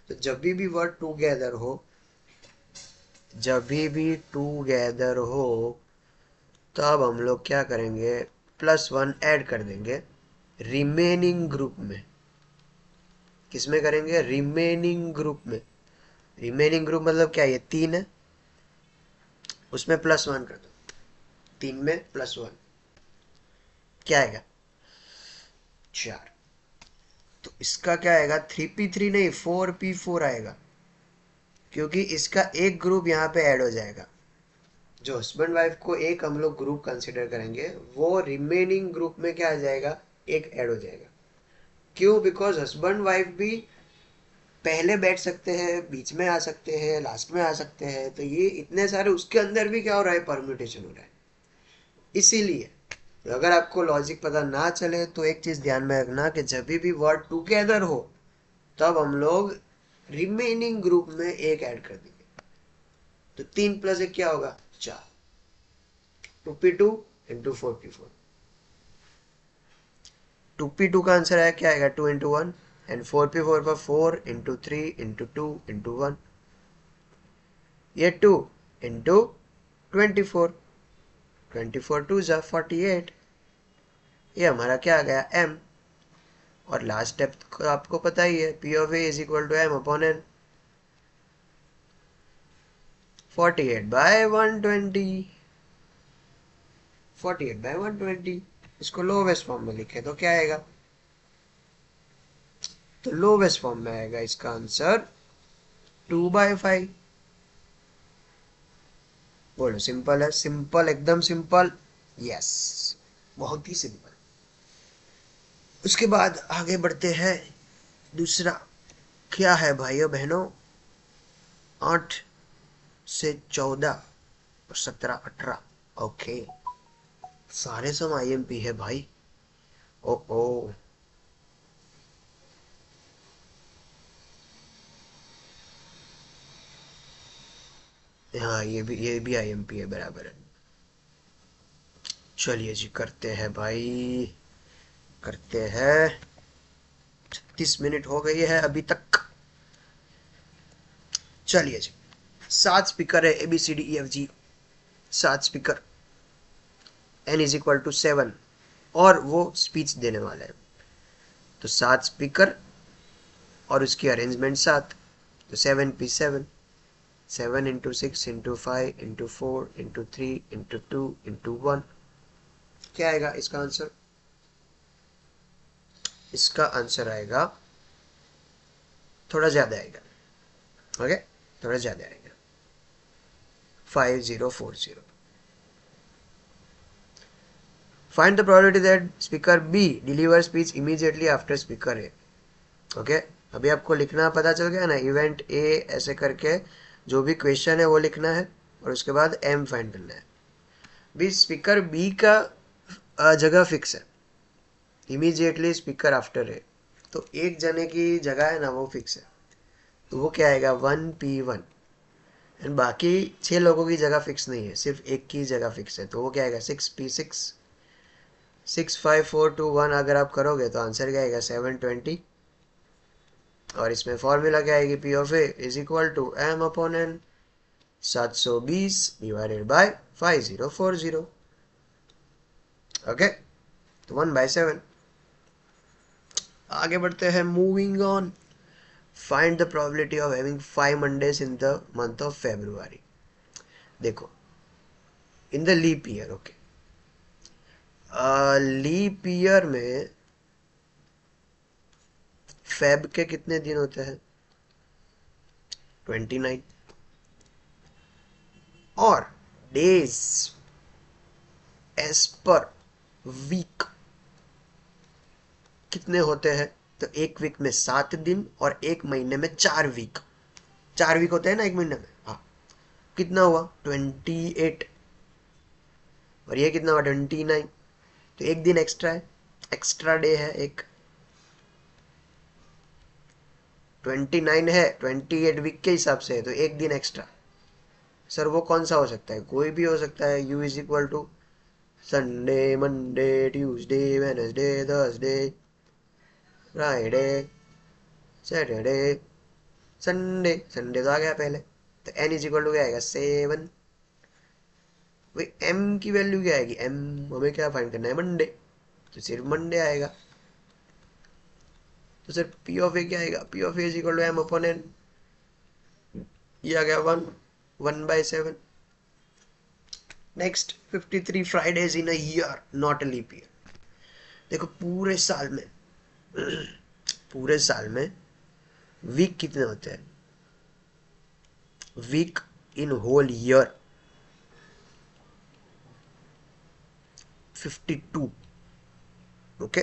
तो जब भी वर्ड टूगेदर हो, जब भी टूगेदर हो, तब हम लोग क्या करेंगे, +1 ऐड कर देंगे रिमेनिंग ग्रुप में। किसमें करेंगे, रिमेनिंग ग्रुप में। रिमेनिंग ग्रुप मतलब क्या, ये 3 है, उसमें +1 कर दो, 3 में +1 क्या आएगा, 4। तो इसका क्या आएगा, 3p3 नहीं 4p4 आएगा, क्योंकि इसका एक ग्रुप यहाँ पे ऐड हो जाएगा। जो हस्बैंड वाइफ को एक हम लोग ग्रुप कंसिडर करेंगे, वो रिमेनिंग ग्रुप में क्या आ जाएगा, एक ऐड हो जाएगा। क्यों, बिकॉज हस्बैंड वाइफ भी पहले बैठ सकते हैं, बीच में आ सकते हैं, लास्ट में आ सकते हैं। तो ये इतने सारे, उसके अंदर भी क्या हो रहा है, परम्यूटेशन हो रहा है। इसीलिए अगर आपको लॉजिक पता ना चले तो एक चीज ध्यान में रखना कि जब भी वर्ड टुगेदर हो तब हम लोग रिमेनिंग ग्रुप में एक ऐड कर देंगे। तो 3 + 1 क्या होगा? 4। 2p2 into 4p4। 2p2 का आंसर है क्या आएगा? 2 × 1। एंड 4p4 पर 4 × 3 × 2 × 1। ये 2 × 24। 24 × 2 = 48। ये हमारा क्या आ गया? m। और लास्ट स्टेप आपको पता ही है, p of a is equal to m/n। 48/120। 48/120। इसको लोवेस्ट फॉर्म में लिखे तो क्या आएगा? तो लोवेस्ट फॉर्म में आएगा इसका आंसर 2/5। बोलो सिंपल है? सिंपल, एकदम सिंपल। यस, बहुत ही सिंपल। उसके बाद आगे बढ़ते हैं। दूसरा क्या है भाइयों बहनों? 8 से 14 और 17 18। ओके, सारे सम IMP है भाई। ओ ओ, हाँ ये भी IMP है, बराबर है। चलिए जी, करते हैं भाई, करते हैं। 36 मिनट हो गई है अभी तक। चलिए जी, 7 स्पीकर है ABCDEFG। 7 स्पीकर, n = 7, और वो स्पीच देने वाला है। तो 7 स्पीकर और उसकी अरेंजमेंट 7। तो 7p7। 7 × 6 × 5 × 4 × 3 × 2 × 1। क्या आएगा इसका आंसर? इसका आंसर आएगा, थोड़ा ज्यादा आएगा। ओके, थोड़ा ज्यादा आएगा, 5040। Find the probability that speaker B delivers speech immediately after speaker A। Okay, अभी आपको लिखना पता चल गया ना, इवेंट A ऐसे करके जो भी क्वेश्चन है वो लिखना है, और उसके बाद M फाइंड करना है। भी स्पीकर B का जगह फिक्स है, इमीजिएटली स्पीकर आफ्टर ए। तो एक जने की जगह है ना वो फिक्स है, तो वो क्या आएगा? 1p1। एंड बाकी 6 लोगों की जगह फिक्स नहीं है, सिर्फ एक की जगह फिक्स है, तो वो क्या आएगा? 6p6। 6 5 4 2 1 अगर आप करोगे तो आंसर क्या आएगा? 720। और इसमें फॉर्मूला क्या आएगी? P of A is equal to m/n। 720 divided by 5040। Okay, तो 1/7। आगे बढ़ते हैं, moving on. Find the probability of having 5 Mondays in the month of February. देखो, in the leap year. Okay, leap year में Feb के कितने दिन होते हैं? 29। और डेज एज पर वीक कितने होते हैं? तो एक वीक में 7 दिन, और एक महीने में 4 वीक। 4 वीक होते हैं ना एक महीने में। हाँ, कितना हुआ? 28। और ये कितना हुआ? 29। तो एक दिन एक्स्ट्रा है, एक्स्ट्रा डे है एक। 29 है, 28 वीक के हिसाब से है, तो एक दिन एक्स्ट्रा। सर वो कौन सा हो सकता है? कोई भी हो सकता है। U is equal to Sunday, Monday, Tuesday, Wednesday, Thursday, Friday, Saturday, Sunday. Sunday तो आ गया पहले। तो n इज इक्वल टू क्या आएगा? 7। भाई m की वैल्यू क्या आएगी? m हमें क्या फाइंड करना है? मंडे। तो सिर्फ मंडे आएगा। तो सर P of A क्या आएगा? P of A is equal to m/n। ये आ गया 1/7। Next, 53 Fridays in a year, not a leap year. देखो, पूरे साल में पूरे साल में वीक कितने होते हैं? Week in whole year 52। Okay,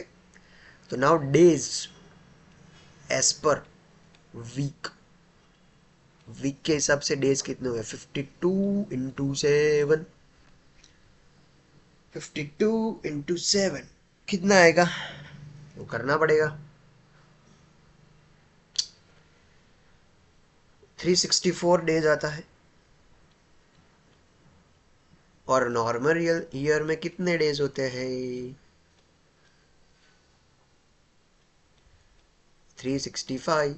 तो now days as per week. Week के हिसाब से डेज कितने हुए? 52 × 7। 52 × 7 कितना आएगा, वो करना पड़ेगा। 364 डेज आता है। और नॉर्मल ईयर में कितने डेज होते हैं? 365।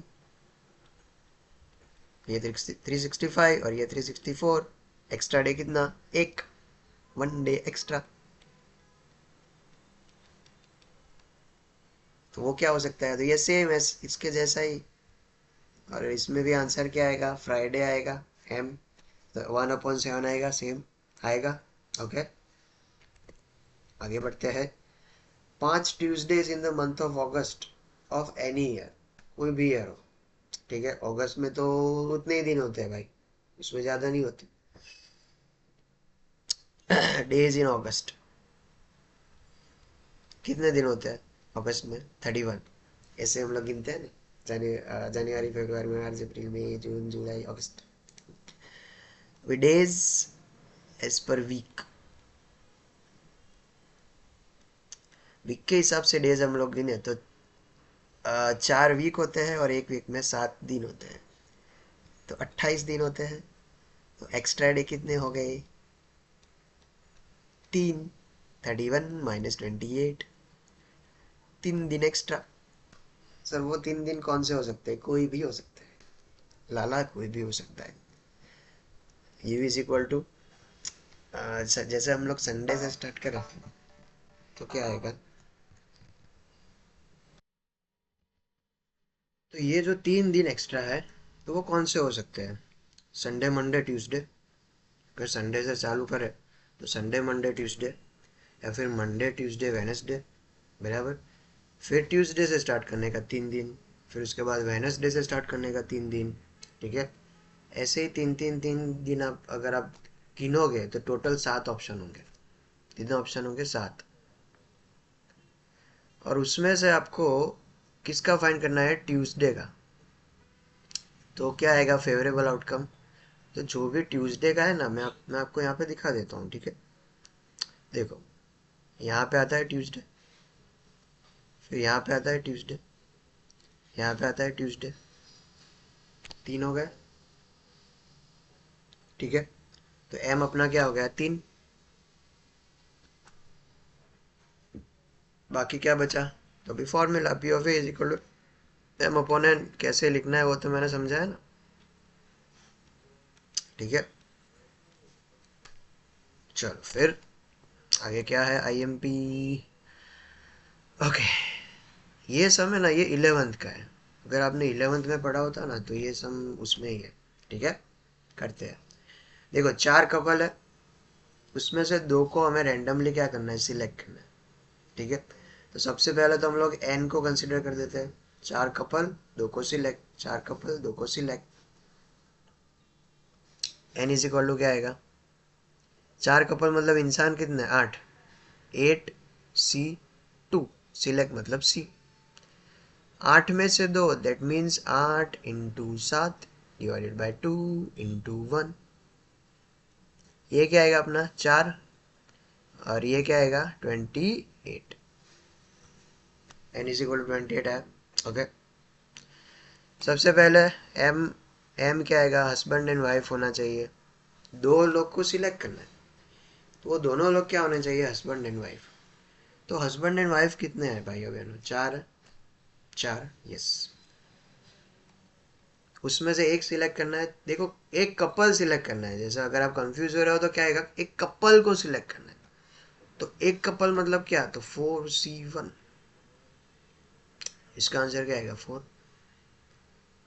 ये 365 और ये 364। एक्स्ट्रा डे कितना? एक, 1 डे एक्स्ट्रा। तो वो क्या हो सकता है? तो ये सेम है इसके जैसा ही। और इसमें भी आंसर क्या आएगा? फ्राइडे आएगा। एम, तो 1/7 आएगा, सेम आएगा। ओके, आगे बढ़ते हैं। 5 Tuesdays in the month of August of any year, कोई भी ईयर हो। ठीक है, अगस्त में तो उतने ही दिन होते हैं भाई, उसमें ज़्यादा नहीं होते। डेज इन अगस्त, कितने दिन होते हैं अगस्त में? 31। ऐसे हम लोग गिनते हैं ना, जनवरी, फरवरी, मार्च, अप्रैल, मई, जून, जुलाई, अगस्त। Days as per week, week के हिसाब से डेज हम लोग गिने तो 4 वीक होते हैं और एक वीक में 7 दिन होते हैं, तो 28 दिन होते हैं। तो एक्स्ट्रा डे कितने हो गए? 3। 31 माइनस 28, 3 दिन एक्स्ट्रा। सर वो 3 दिन कौन से हो सकते हैं? कोई भी हो सकते हैं लाला, कोई भी हो सकता है। यू इज इक्वल टू, जैसे हम लोग संडे से स्टार्ट करें तो क्या आएगा? तो ये जो 3 दिन एक्स्ट्रा है, तो वो कौन से हो सकते हैं? Sunday, Monday, Tuesday. अगर संडे से चालू करें तो संडे, मंडे, ट्यूसडे, या फिर मंडे, ट्यूसडे, वेनसडे, बराबर। फिर ट्यूसडे से स्टार्ट करने का 3 दिन, फिर उसके बाद वेनसडे से स्टार्ट करने का 3 दिन। ठीक है, ऐसे ही 3 3 3 दिन आप अगर आप गिनोगे तो टोटल 7 ऑप्शन होंगे। कितने ऑप्शन होंगे? 7। और उसमें से आपको किसका फाइंड करना है? ट्यूसडे का। तो क्या आएगा फेवरेबल आउटकम? तो जो भी ट्यूसडे का है ना, मैं आपको यहाँ पे दिखा देता हूँ। ठीक है, देखो, यहाँ पे आता है ट्यूसडे, फिर यहाँ पे आता है ट्यूसडे, यहाँ पे आता है ट्यूसडे, 3 हो गए। ठीक है, तो एम अपना क्या हो गया? 3। बाकी क्या बचा? तो अभी formula P of A is equal to M upon N, कैसे लिखना है वो तो मैंने समझाया ना। ठीक है, चलो फिर आगे क्या है? I am P. ओके, ये सम है ना, ये 11th का है। अगर आपने 11th में पढ़ा होता ना तो ये सम उसमें ही है। ठीक है, करते हैं। देखो 4 कपल है, उसमें से 2 को हमें रैंडमली क्या करना है? सिलेक्ट करना है। ठीक है, तो सबसे पहले तो हम लोग एन को कंसिडर कर देते हैं। 4 कपल, 2 को सिलेक्ट, 4 कपल, 2 को select. N is equal to क्या आएगा? 4 कपल मतलब इंसान कितने? 8। 8C2, सिलेक्ट मतलब सी। 8 में से 2, दैट मीन्स 8 × 7 डिवाइडेड बाई 2 × 1। ये क्या आएगा अपना? 4। और ये क्या आएगा? 28। एन इज इक्वल टू 28 है। ओके, सबसे पहले एम, एम क्या आएगा? हस्बैंड एंड वाइफ होना चाहिए। 2 लोग को सिलेक्ट करना है, तो वो दोनों लोग क्या होने चाहिए? Husband and wife. तो हस्बैंड एंड वाइफ कितने हैं भाइयों बहनों? 4। 4, यस। उसमें से एक सिलेक्ट करना है। देखो, एक कपल सिलेक्ट करना है। जैसे अगर आप कंफ्यूज हो रहे हो तो क्या आएगा? एक कपल को सिलेक्ट करना है। तो एक कपल मतलब क्या? तो 4C1। इसका आंसर क्या आएगा? 4।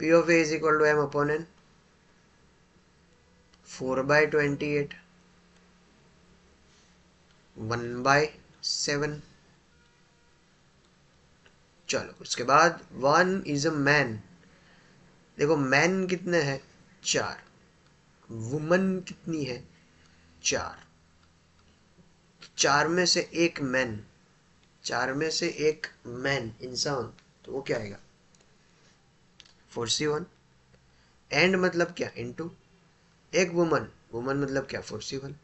P of A is equal to M upon N, 4/28, 1/7। चलो उसके बाद 1 इज अ मैन। देखो मैन कितने हैं? 4। वुमन कितनी है? 4। 4 में से एक मैन, 4 में से एक मैन, इंसान, तो वो क्या आएगा? 4C1। एंड मतलब क्या? इनटू। एक वुमन, वुमन मतलब क्या? 4C1।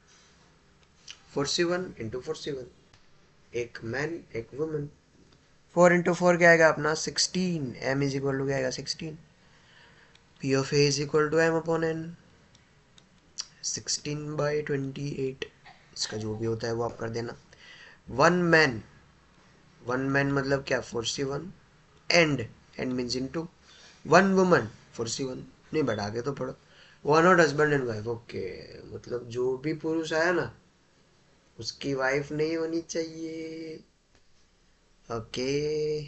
41 × 41, एक मैन एक वुमन। 4 × 4 क्या आएगा अपना 16, m इज इक्वल टू क्या आएगा 16, P of A is equal to m upon n, 16/28। इसका जो भी होता है वो आप कर देना। वन मैन, वन मैन मतलब क्या 41, and means into one woman 41, नहीं बढ़ा आगे तो पढ़ो। One not husband and wife, okay, मतलब जो भी पुरुष आया ना उसकी वाइफ नहीं होनी चाहिए। ओके,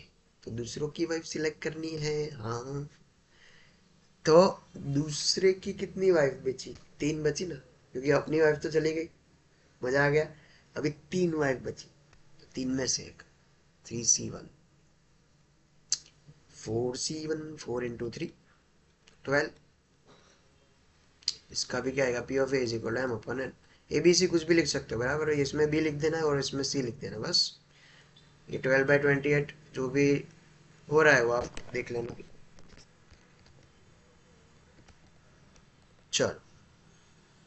तो दूसरों की वाइफ सिलेक्ट करनी है। हाँ, तो दूसरे की कितनी वाइफ बची, 3 बची ना, क्योंकि अपनी वाइफ तो चली गई, मजा आ गया। अभी 3 वाइफ बची, तो 3 में से एक 3C1, 4C1, 4 × 3 12। इसका भी क्या आएगा P of A is equal to m upon n। A B C कुछ भी लिख सकते हो बराबर, इसमें B लिख देना है और इसमें C लिख देना, बस। ये 12/28 जो भी हो रहा है वो आप देख लेना। चलो,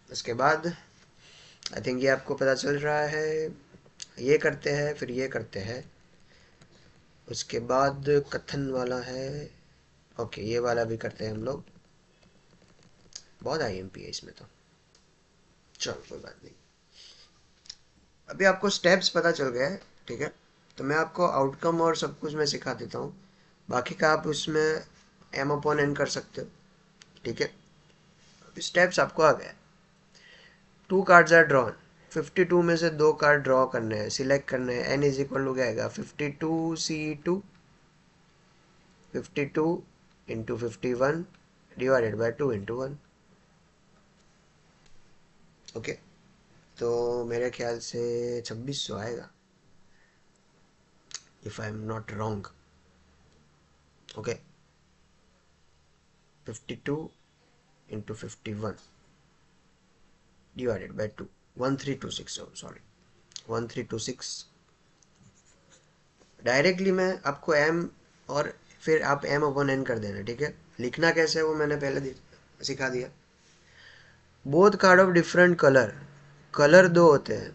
उसके बाद आई थिंक ये आपको पता चल रहा है। ये करते हैं, फिर ये करते हैं, उसके बाद कथन वाला है। ओके, ये वाला भी करते हैं हम लोग। बहुत IMP है इसमें तो। चलो कोई बात नहीं, अभी आपको स्टेप्स पता चल गए हैं, ठीक है। तो मैं आपको आउटकम और सब कुछ मैं सिखा देता हूँ, बाकी का आप उसमें m अपॉन n कर सकते हो, ठीक है। स्टेप्स आपको आ गए। 2 कार्ड्स आर ड्रॉन, 52 में से 2 कार्ड ड्रॉ करने हैं, सिलेक्ट करने हैं। n इज इक्वल टू क्या आएगा 52C2, 52 × 51 डिवाइडेड बाय 2 × 1। ओके, तो मेरे ख्याल से 2600 आएगा, if I am not wrong. Okay, 52 × 51 divided by 2, 1326, sorry 1326। Directly मैं आपको m और फिर आप m अपॉन n कर देना, ठीक है। लिखना कैसे है वो मैंने पहले सिखा दिया। Both card of different colour, colour 2 होते हैं,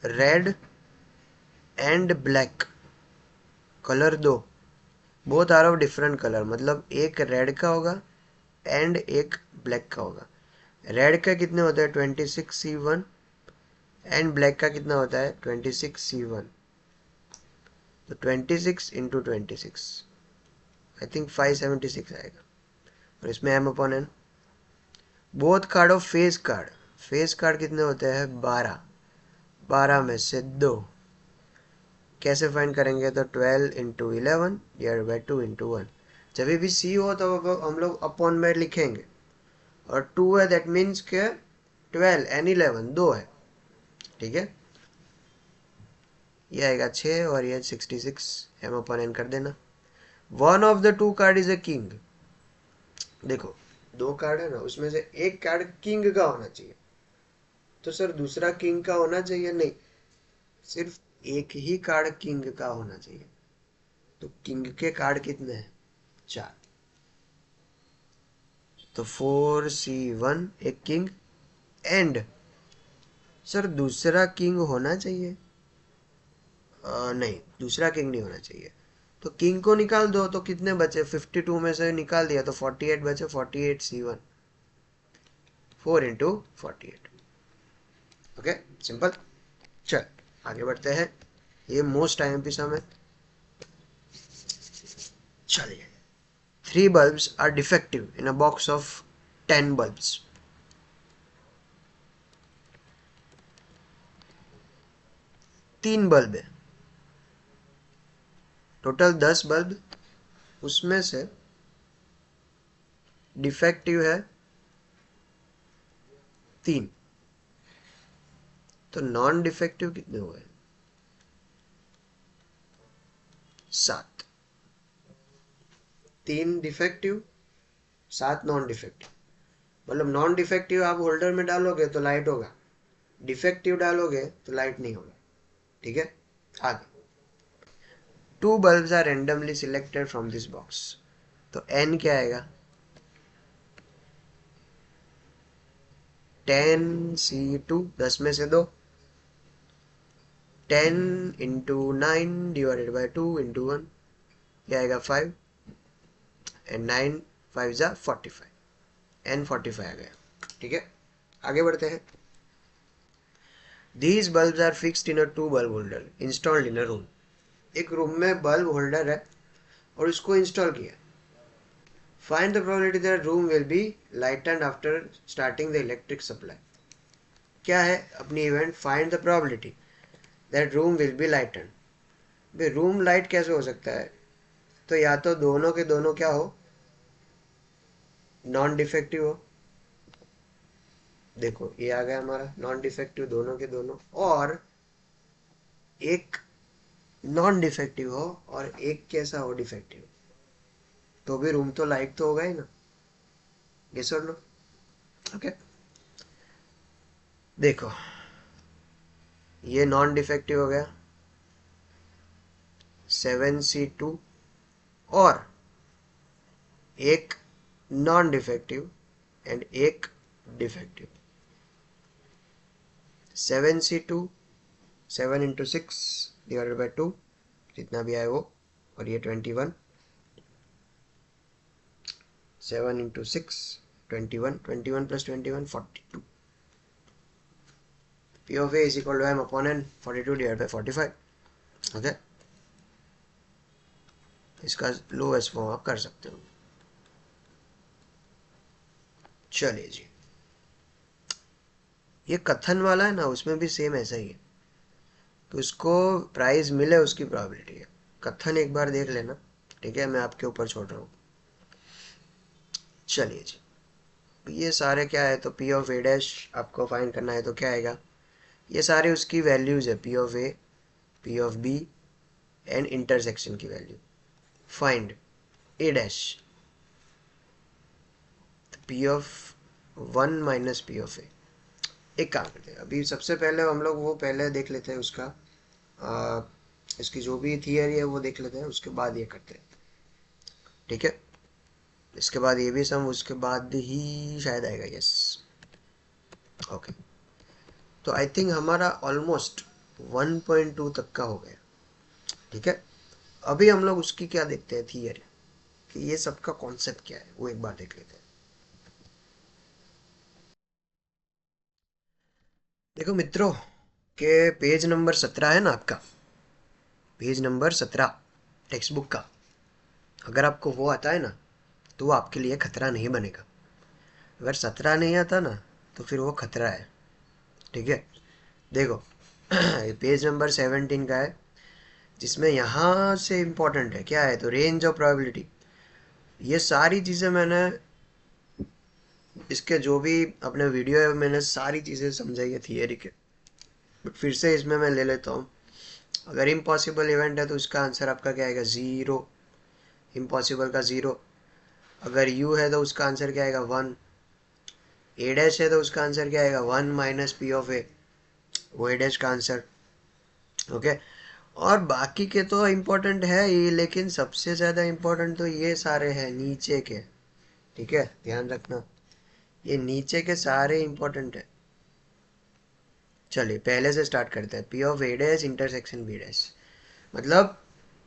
red and black, colour 2, both are of different colour, मतलब एक रेड का होगा एंड एक ब्लैक का होगा। रेड का कितने होते हैं 26C1 एंड ब्लैक का कितना होता है 26C1, तो 26 × 26 आई थिंक 576 आएगा, और इसमें m upon n। Both card of face card, face card कितने होते हैं 12, 12 में से 2, कैसे फाइंड करेंगे, तो 12 × 11 डिवाइडेड बाय 2 × 1। जब भी C हो तो हम लोग अपॉन में लिखेंगे, और 2 है दैट मीन्स के 12 एंड 11 2 है, ठीक है। ये आएगा 6 और ये 66, m अपॉन n कर देना। One of the 2 card is a king, देखो 2 कार्ड है ना, उसमें से एक कार्ड किंग का होना चाहिए, तो सर दूसरा किंग का होना चाहिए, नहीं, सिर्फ एक ही कार्ड किंग का होना चाहिए। तो किंग के कार्ड कितने हैं 4, तो 4C1 एक किंग, एंड सर दूसरा किंग होना चाहिए, नहीं दूसरा किंग नहीं होना चाहिए, तो किंग को निकाल दो, तो कितने बचे 52 में से निकाल दिया तो 48 बचे, 48C1, 4 × 48। Okay, simple. चल आगे बढ़ते हैं, ये मोस्ट IMP सम है। चलिए, 3 bulbs are defective in a box of 10 bulbs. 3 bulb है, टोटल 10 बल्ब, उसमें से डिफेक्टिव है 3, तो नॉन डिफेक्टिव कितने हुए 7, 3 डिफेक्टिव 7 नॉन डिफेक्टिव, मतलब नॉन डिफेक्टिव आप होल्डर में डालोगे तो लाइट होगा, डिफेक्टिव डालोगे तो लाइट नहीं होगा, ठीक है। आगे 2 bulbs are randomly selected from this box, तो n क्या आएगा, 10C2 10 में से 2, 10 इंटू 9 डिवाइडेड बाई 2 इंटू 1, ये आएगा 5 एंड 9 5 जा 45 एन 45 आ गया। ठीक है, आगे बढ़ते हैं। These bulbs are fixed in a 2 bulb holder installed in a room. एक रूम में बल्ब होल्डर है और इसको इंस्टॉल किया। Find the probability that room will be lightened after starting the electric supply. क्या है अपनी event? Find the probability that room will be lightened. भाई रूम लाइट कैसे हो सकता है? तो या तो दोनों के दोनों क्या हो, नॉन डिफेक्टिव हो। देखो ये आ गया हमारा नॉन डिफेक्टिव, दोनों के दोनों, और एक नॉन डिफेक्टिव हो और एक कैसा हो, डिफेक्टिव। तो भी रूम तो लाइट तो होगा ही ना, यस और नो? ओके, देखो ये नॉन डिफेक्टिव हो गया 7C2 और एक नॉन डिफेक्टिव एंड एक defective. 7C2 7 into 6 divided by 2, जितना भी आए वो, और ये 21, 7 into 6 21, 21 plus 21 42। P of A is equal to M upon N, 42 divided by 45. Okay, इसका लोएस्ट फॉर्म आप कर सकते हो। चलिए जी, ये कथन वाला है ना, उसमें भी सेम ऐसा ही है। तो इसको प्राइज मिले उसकी प्रोबेबिलिटी है। कथन एक बार देख लेना, ठीक है, मैं आपके ऊपर छोड़ रहा हूँ। चलिए जी, ये सारे क्या है, तो P of A डैश आपको फाइंड करना है, तो क्या आएगा? ये सारे उसकी वैल्यूज है, P of A, P of B and intersection की value. Find A dash, P of 1 minus P of A। एक काम करते हैं, अभी सबसे पहले हम लोग वो पहले देख लेते हैं उसका इसकी जो भी थियरी है वो देख लेते हैं, उसके बाद ये करते हैं। ठीक है, इसके बाद ये भी सम, उसके बाद ही शायद आएगा। Yes, okay. तो आई थिंक हमारा ऑलमोस्ट 1.2 तक का हो गया। ठीक है, अभी हम लोग उसकी क्या देखते हैं, थियरी, कि ये सबका कॉन्सेप्ट क्या है, वो एक बार देख लेते हैं। देखो मित्रों, के पेज नंबर 17 है ना आपका, पेज नंबर 17 टेक्स्ट बुक का, अगर आपको वो आता है ना तो वो आपके लिए खतरा नहीं बनेगा। अगर 17 नहीं आता ना तो फिर वो खतरा है। ठीक है, देखो ये पेज नंबर 17 का है, जिसमें यहाँ से इम्पोर्टेंट है क्या है, तो रेंज ऑफ प्रोबेबिलिटी। ये सारी चीज़ें मैंने इसके जो भी अपने वीडियो है मैंने सारी चीज़ें समझाई है थियरी के, बट फिर से इसमें मैं ले लेता हूँ। अगर इम्पॉसिबल इवेंट है तो इसका आंसर आपका क्या आएगा, 0, इम्पॉसिबल का 0। अगर यू है तो उसका आंसर क्या आएगा, 1। ए डैश है तो उसका आंसर क्या आएगा, 1 माइनस P of A, वो ए डैश का आंसर। ओके, और बाकी के तो इम्पोर्टेंट है ही, लेकिन सबसे ज़्यादा इम्पोर्टेंट तो ये सारे हैं नीचे के। ठीक है, ध्यान रखना, ये नीचे के सारे इम्पोर्टेंट है। चलिए पहले से स्टार्ट करते हैं। P of A dash intersection B dash, मतलब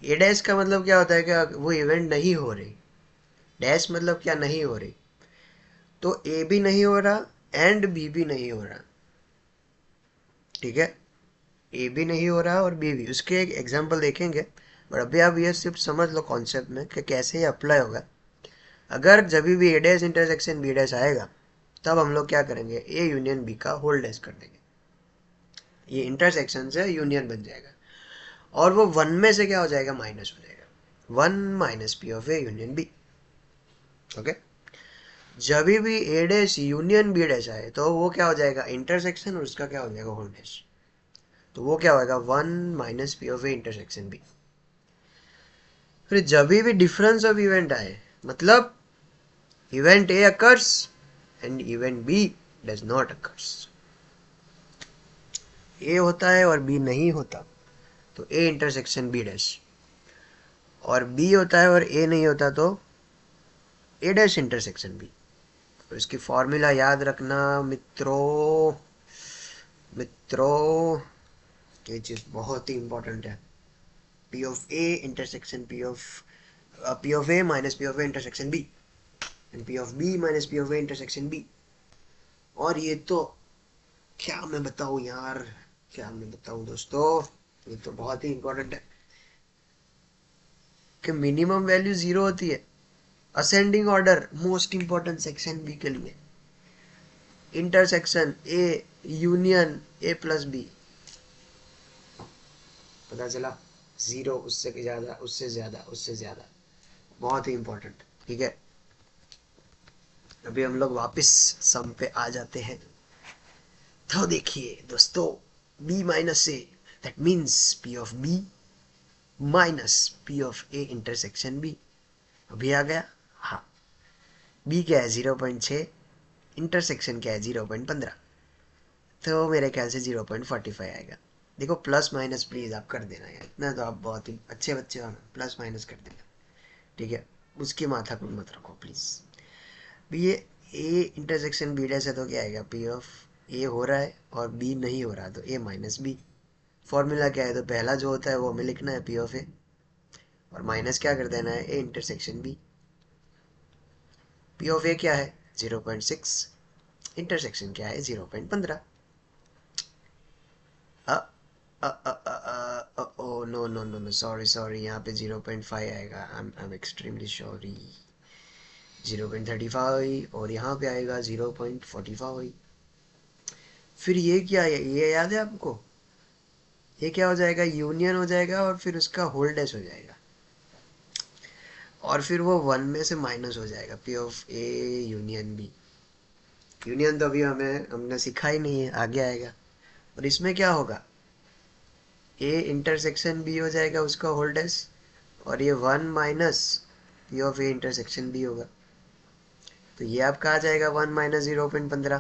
ए डैश का मतलब क्या होता है कि वो इवेंट नहीं हो रही, डैश मतलब क्या, नहीं हो रही। तो ए भी नहीं हो रहा एंड बी भी नहीं हो रहा। ठीक है, ए भी नहीं हो रहा और बी भी। उसके एक एग्जांपल देखेंगे, बट अभी आप ये सिर्फ समझ लो कॉन्सेप्ट में कि कैसे ये अप्लाई होगा। अगर जब भी A dash intersection B dash आएगा तब हम लोग क्या करेंगे, ए यूनियन बी का होल डैश कर देंगे, ये इंटरसेक्शन से यूनियन बन जाएगा, और वो 1 में से क्या हो जाएगा, माइनस हो जाएगा, 1 minus P of A union B. Okay, जब भी A dash union B dash आए तो वो क्या हो जाएगा, इंटरसेक्शन, और उसका क्या हो जाएगा, होल डैश। तो वो क्या होगा, 1 minus P of A intersection B. फिर जब भी डिफरेंस ऑफ इवेंट आए, मतलब event A occurs and event B does not occurs, A होता है और बी नहीं होता तो ए इंटरसेक्शन बी डैश, और बी होता है और ए नहीं होता तो ए डैश इंटरसेक्शन बी। और इसकी फॉर्मूला याद रखना मित्रों। मित्रों ये चीज़ बहुत ही इंपॉर्टेंट है। P of A intersection P of A minus P of A intersection B and P of B minus P of A intersection B. और ये तो क्या मैं बताऊं यार, क्या मैं बताऊं दोस्तों, ये तो बहुत ही इंपॉर्टेंट है कि मिनिमम वैल्यू जीरो होती है। Ascending order most important section B के लिए। Intersection A union A plus B, पता चला जीरो, उससे ज्यादा उससे ज्यादा उससे ज्यादा, बहुत ही इंपॉर्टेंट। ठीक है, अभी हम लोग वापस सम पे आ जाते हैं। तो देखिए दोस्तों, b minus A, that means p of b minus p of a intersection b। अभी आ गया। हाँ, b क्या है 0.6, इंटरसेक्शन क्या है 0.15, तो मेरे ख्याल से 0.45 आएगा। देखो प्लस माइनस प्लीज आप कर देना यार, इतना तो आप बहुत ही अच्छे बच्चे हो ना, प्लस माइनस कर देना। ठीक है, उसकी माथा पर मत रखो प्लीज। ये ए इंटरसेक्शन बी डैश है तो क्या आएगा, पी ऑफ ए हो रहा है और बी नहीं हो रहा तो ए माइनस बी। फॉर्मूला क्या है, तो पहला जो होता है वो हमें लिखना है पी ऑफ ए, और माइनस क्या कर देना है A intersection B. P of A क्या है 0.6, इंटरसेक्शन क्या है 0.15। Oh no no no no, sorry sorry, यहाँ पे 0.5 आएगा। I am extremely sorry. 0.35 और यहाँ पे आएगा 0.45। फिर ये क्या है, ये याद है आपको, ये क्या हो जाएगा, यूनियन हो जाएगा और फिर उसका होल डैश हो जाएगा, और फिर वो वन में से माइनस हो जाएगा, P of A union B. Union तो अभी हमने सीखा ही नहीं है, आगे आएगा। और इसमें क्या होगा, ए इंटरसेक्शन बी हो जाएगा उसका होल डैश, और ये one minus P of A intersection B होगा। तो ये आपका आ जाएगा 1 माइनस 0.15,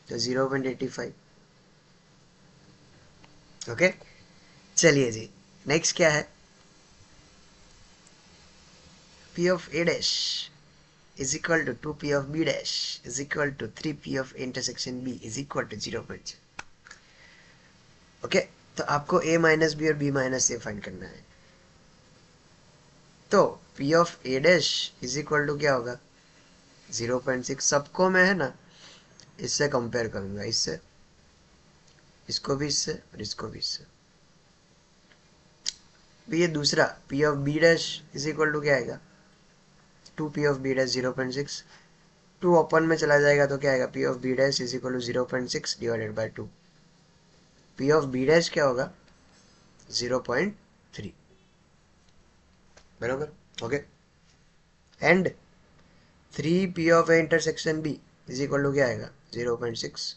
तो 0.85। ओके, चलिए जी, नेक्स्ट क्या है, p of a dash is equal to 2p of b dash is equal to 3p of intersection b is equal to 0.0। Okay, तो आपको a माइनस बी और b माइनस ए फाइंड करना है। तो p of a dash is equal to क्या होगा 0.6। सबको मैं है ना इससे कंपेयर करूंगा, इससे, इसको भी इससे और इसको भी इससे। भी ये दूसरा p of b dash is equal to क्या आएगा 2p of b dash 0.6। 2 open में चला जाएगा तो क्या आएगा, p of b dash is equal to 0.6 divided by 2। p of b dash क्या होगा 0.3, बराबर। ओके, एंड 3p of a intersection b is equal to क्या आएगा 0.6।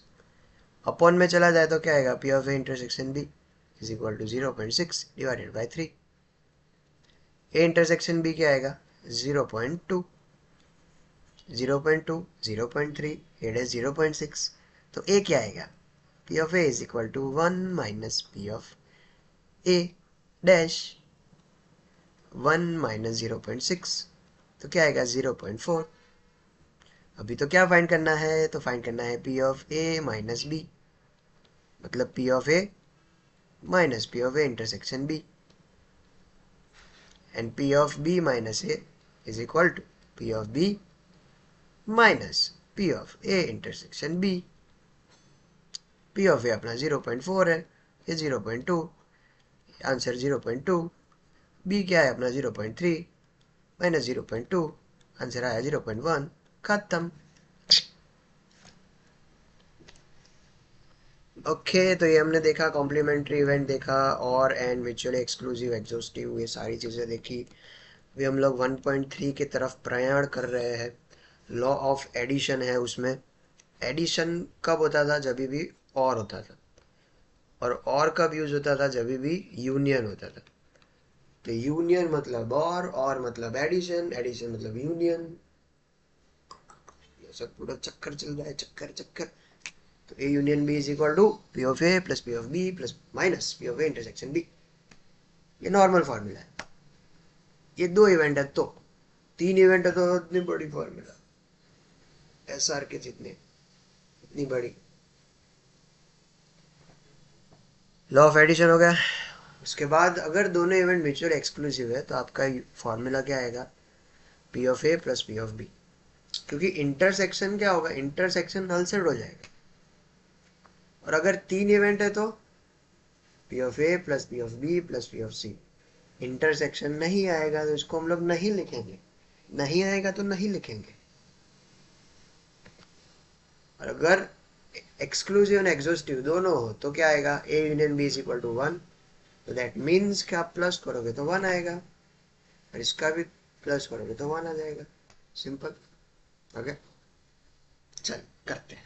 अपॉन में चला जाए तो क्या आएगा, p of a intersection b is equal to 0.6 divided by 3। a intersection b क्या आएगा 0.2, 0.2 0.3 a डैश 0.6, तो a क्या आएगा, p of a is equal to 1 minus p of a dash 1 minus 0.6, तो क्या आएगा 0.4। अभी तो क्या फाइंड करना है, तो फाइंड करना है p of a minus b, मतलब p of a minus p of a intersection b, and p of b minus a is equal to p of b minus p of a intersection b। p of a अपना 0.4 है, ये 0.2, answer 0.2। b क्या है अपना 0.3 minus 0.2, answer आया 0.1, खत्म। Okay, तो ये हमने देखा, कॉम्प्लीमेंट्री इवेंट देखा, और एंड म्यूचुअली एक्सक्लूसिव एग्जॉस्टिव, ये सारी चीज़ें देखी। अभी हम लोग 1.3 की तरफ प्रयाण कर रहे हैं। लॉ ऑफ एडिशन है उसमें। एडिशन कब होता था, जब भी और होता था, और कब यूज होता था, जब भी यूनियन होता था। तो यूनियन मतलब और मतलब एडिशन, एडिशन मतलब यूनियन। ये सब पूरा चक्कर चल रहा है, चक्कर चक्कर। तो A union B is equal to P of A plus P of B plus minus P of A intersection B. ये नॉर्मल फॉर्मूला है। ये 2 इवेंट है तो 3 इवेंट है तो इतनी बड़ी फॉर्मूला। SR के जितने, इतनी बड़ी। लॉ ऑफ एडिशन हो गया। उसके बाद अगर दोनों इवेंट म्यूचुअल एक्सक्लूसिव है तो आपका फॉर्मूला क्या आएगा, P of A plus P of B. क्योंकि इंटरसेक्शन क्या होगा, इंटरसेक्शन नल सेट हो जाएगा। और अगर तीन इवेंट है तो P of A plus P of B plus P of C. Intersection नहीं आएगा तो इसको हम लोग नहीं लिखेंगे, नहीं आएगा तो नहीं लिखेंगे। और अगर एक्सक्लूसिव एंड एग्जॉस्टिव दोनों हो तो क्या आएगा, A union B is equal to 1। तो दैट मीन्स कि आप प्लस करोगे तो 1 आएगा, और इसका भी प्लस करोगे तो 1 आ जाएगा। सिंपल। ओके, चल करते हैं।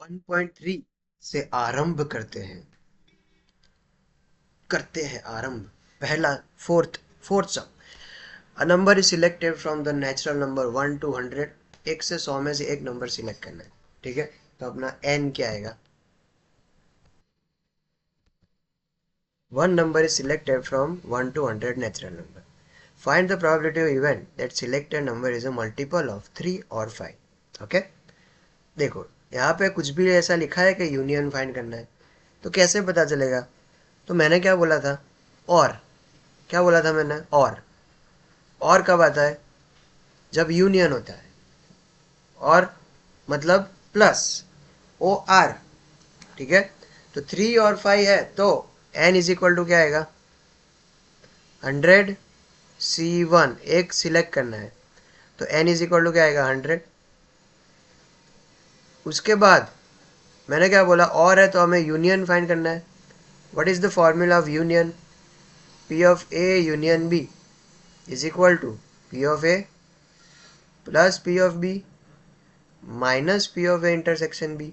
1.3 से आरंभ करते हैं आरंभ। पहला fourth some. A number is selected from the natural number 1 to 100। 1 से 100 में से एक नंबर सिलेक्ट करना है, ठीक है। तो अपना n क्या आएगा, one number is selected from 1 to 100 natural number. Find the probability of event that selected number is a multiple of 3 or 5. Okay? देखो यहाँ पे कुछ भी ऐसा लिखा है कि यूनियन फाइंड करना है, तो कैसे पता चलेगा। तो मैंने क्या बोला था, और क्या बोला था मैंने, और कब आता है, जब यूनियन होता है। और मतलब प्लस ओ आर, ठीक है। तो 3 और 5 है तो n इज इक्वल टू क्या आएगा, 100 C1 एक सिलेक्ट करना है, तो n इज इक्वल टू क्या आएगा, 100। उसके बाद मैंने क्या बोला, और है तो हमें यूनियन फाइंड करना है। What is the formula of union, p of a union b is equal to p of a plus p of b minus p of a intersection b।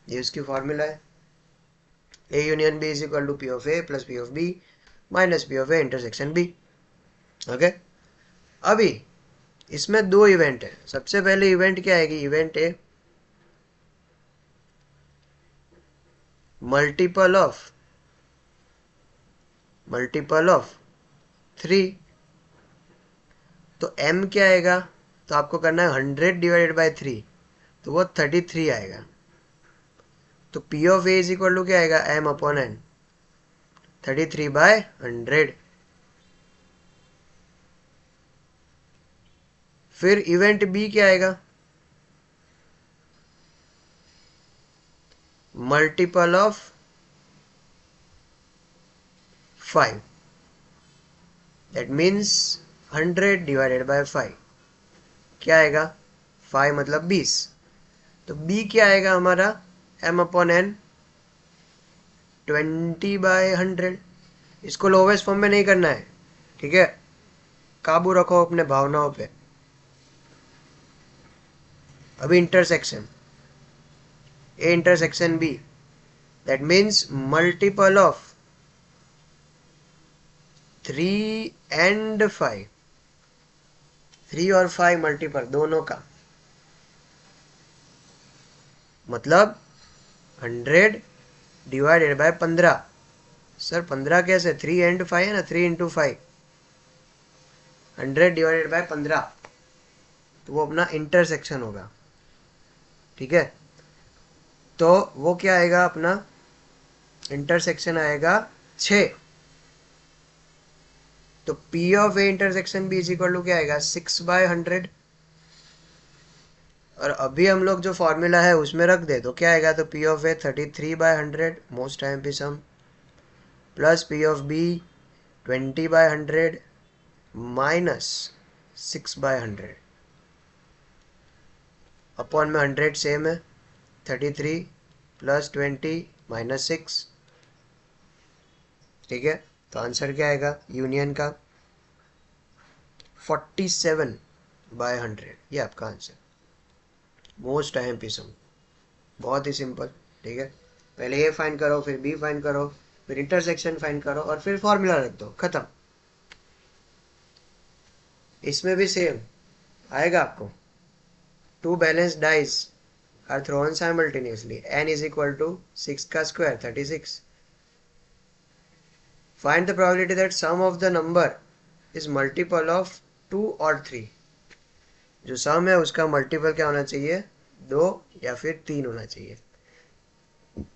ये उसकी फॉर्मूला है। a union b is equal to p of a plus p of b minus p of a intersection b। Okay, अभी इसमें दो event है। सबसे पहले event क्या आएगी, इवेंट ए मल्टीपल ऑफ 3। तो m क्या आएगा, तो आपको करना है 100 डिवाइडेड बाय 3, तो वो 33 आएगा। तो p of a is equal to क्या आएगा, m अपॉन n, 33/100। फिर इवेंट b क्या आएगा, multiple of 5। That means 100 divided by 5 क्या आएगा, 5 मतलब 20। तो b क्या आएगा हमारा, m अपॉन n, 20/100। इसको लोवेस्ट फॉर्म में नहीं करना है, ठीक है। काबू रखो अपने भावनाओं पे। अभी intersection A intersection B, that means multiple of 3 and 5। 3 और 5 मल्टीपल दोनों का, मतलब 100 डिवाइडेड बाय 15। सर 15 कैसे, 3 and 5 है ना, 3 into 5, 100 डिवाइडेड बाय 15, तो वो अपना इंटरसेक्शन होगा, ठीक है। तो वो क्या आएगा, अपना इंटरसेक्शन आएगा 6। तो P of A intersection B is equal to क्या आएगा, 6/100। और अभी हम लोग जो फॉर्मूला है उसमें रख दे तो क्या आएगा, तो P of A 33/100 most time पे sum, plus P of B 20/100 minus 6/100 upon में 100 सेम है, 33 प्लस 20 माइनस 6, ठीक है। तो आंसर क्या आएगा यूनियन का, 47/100। ये आपका आंसर, मोस्ट टाइम पे सम। बहुत ही सिंपल, ठीक है। पहले ए फाइंड करो, फिर बी फाइंड करो, फिर इंटरसेक्शन फाइंड करो, और फिर फॉर्मूला रख दो, खत्म। इसमें भी सेम आएगा आपको। 2 balanced dice are thrown simultaneously, n is equal to 6 का square 36। Find the probability that sum of the number is multiple of 2 और 3। जो सम है उसका मल्टीपल क्या होना चाहिए, 2 या फिर 3 होना चाहिए।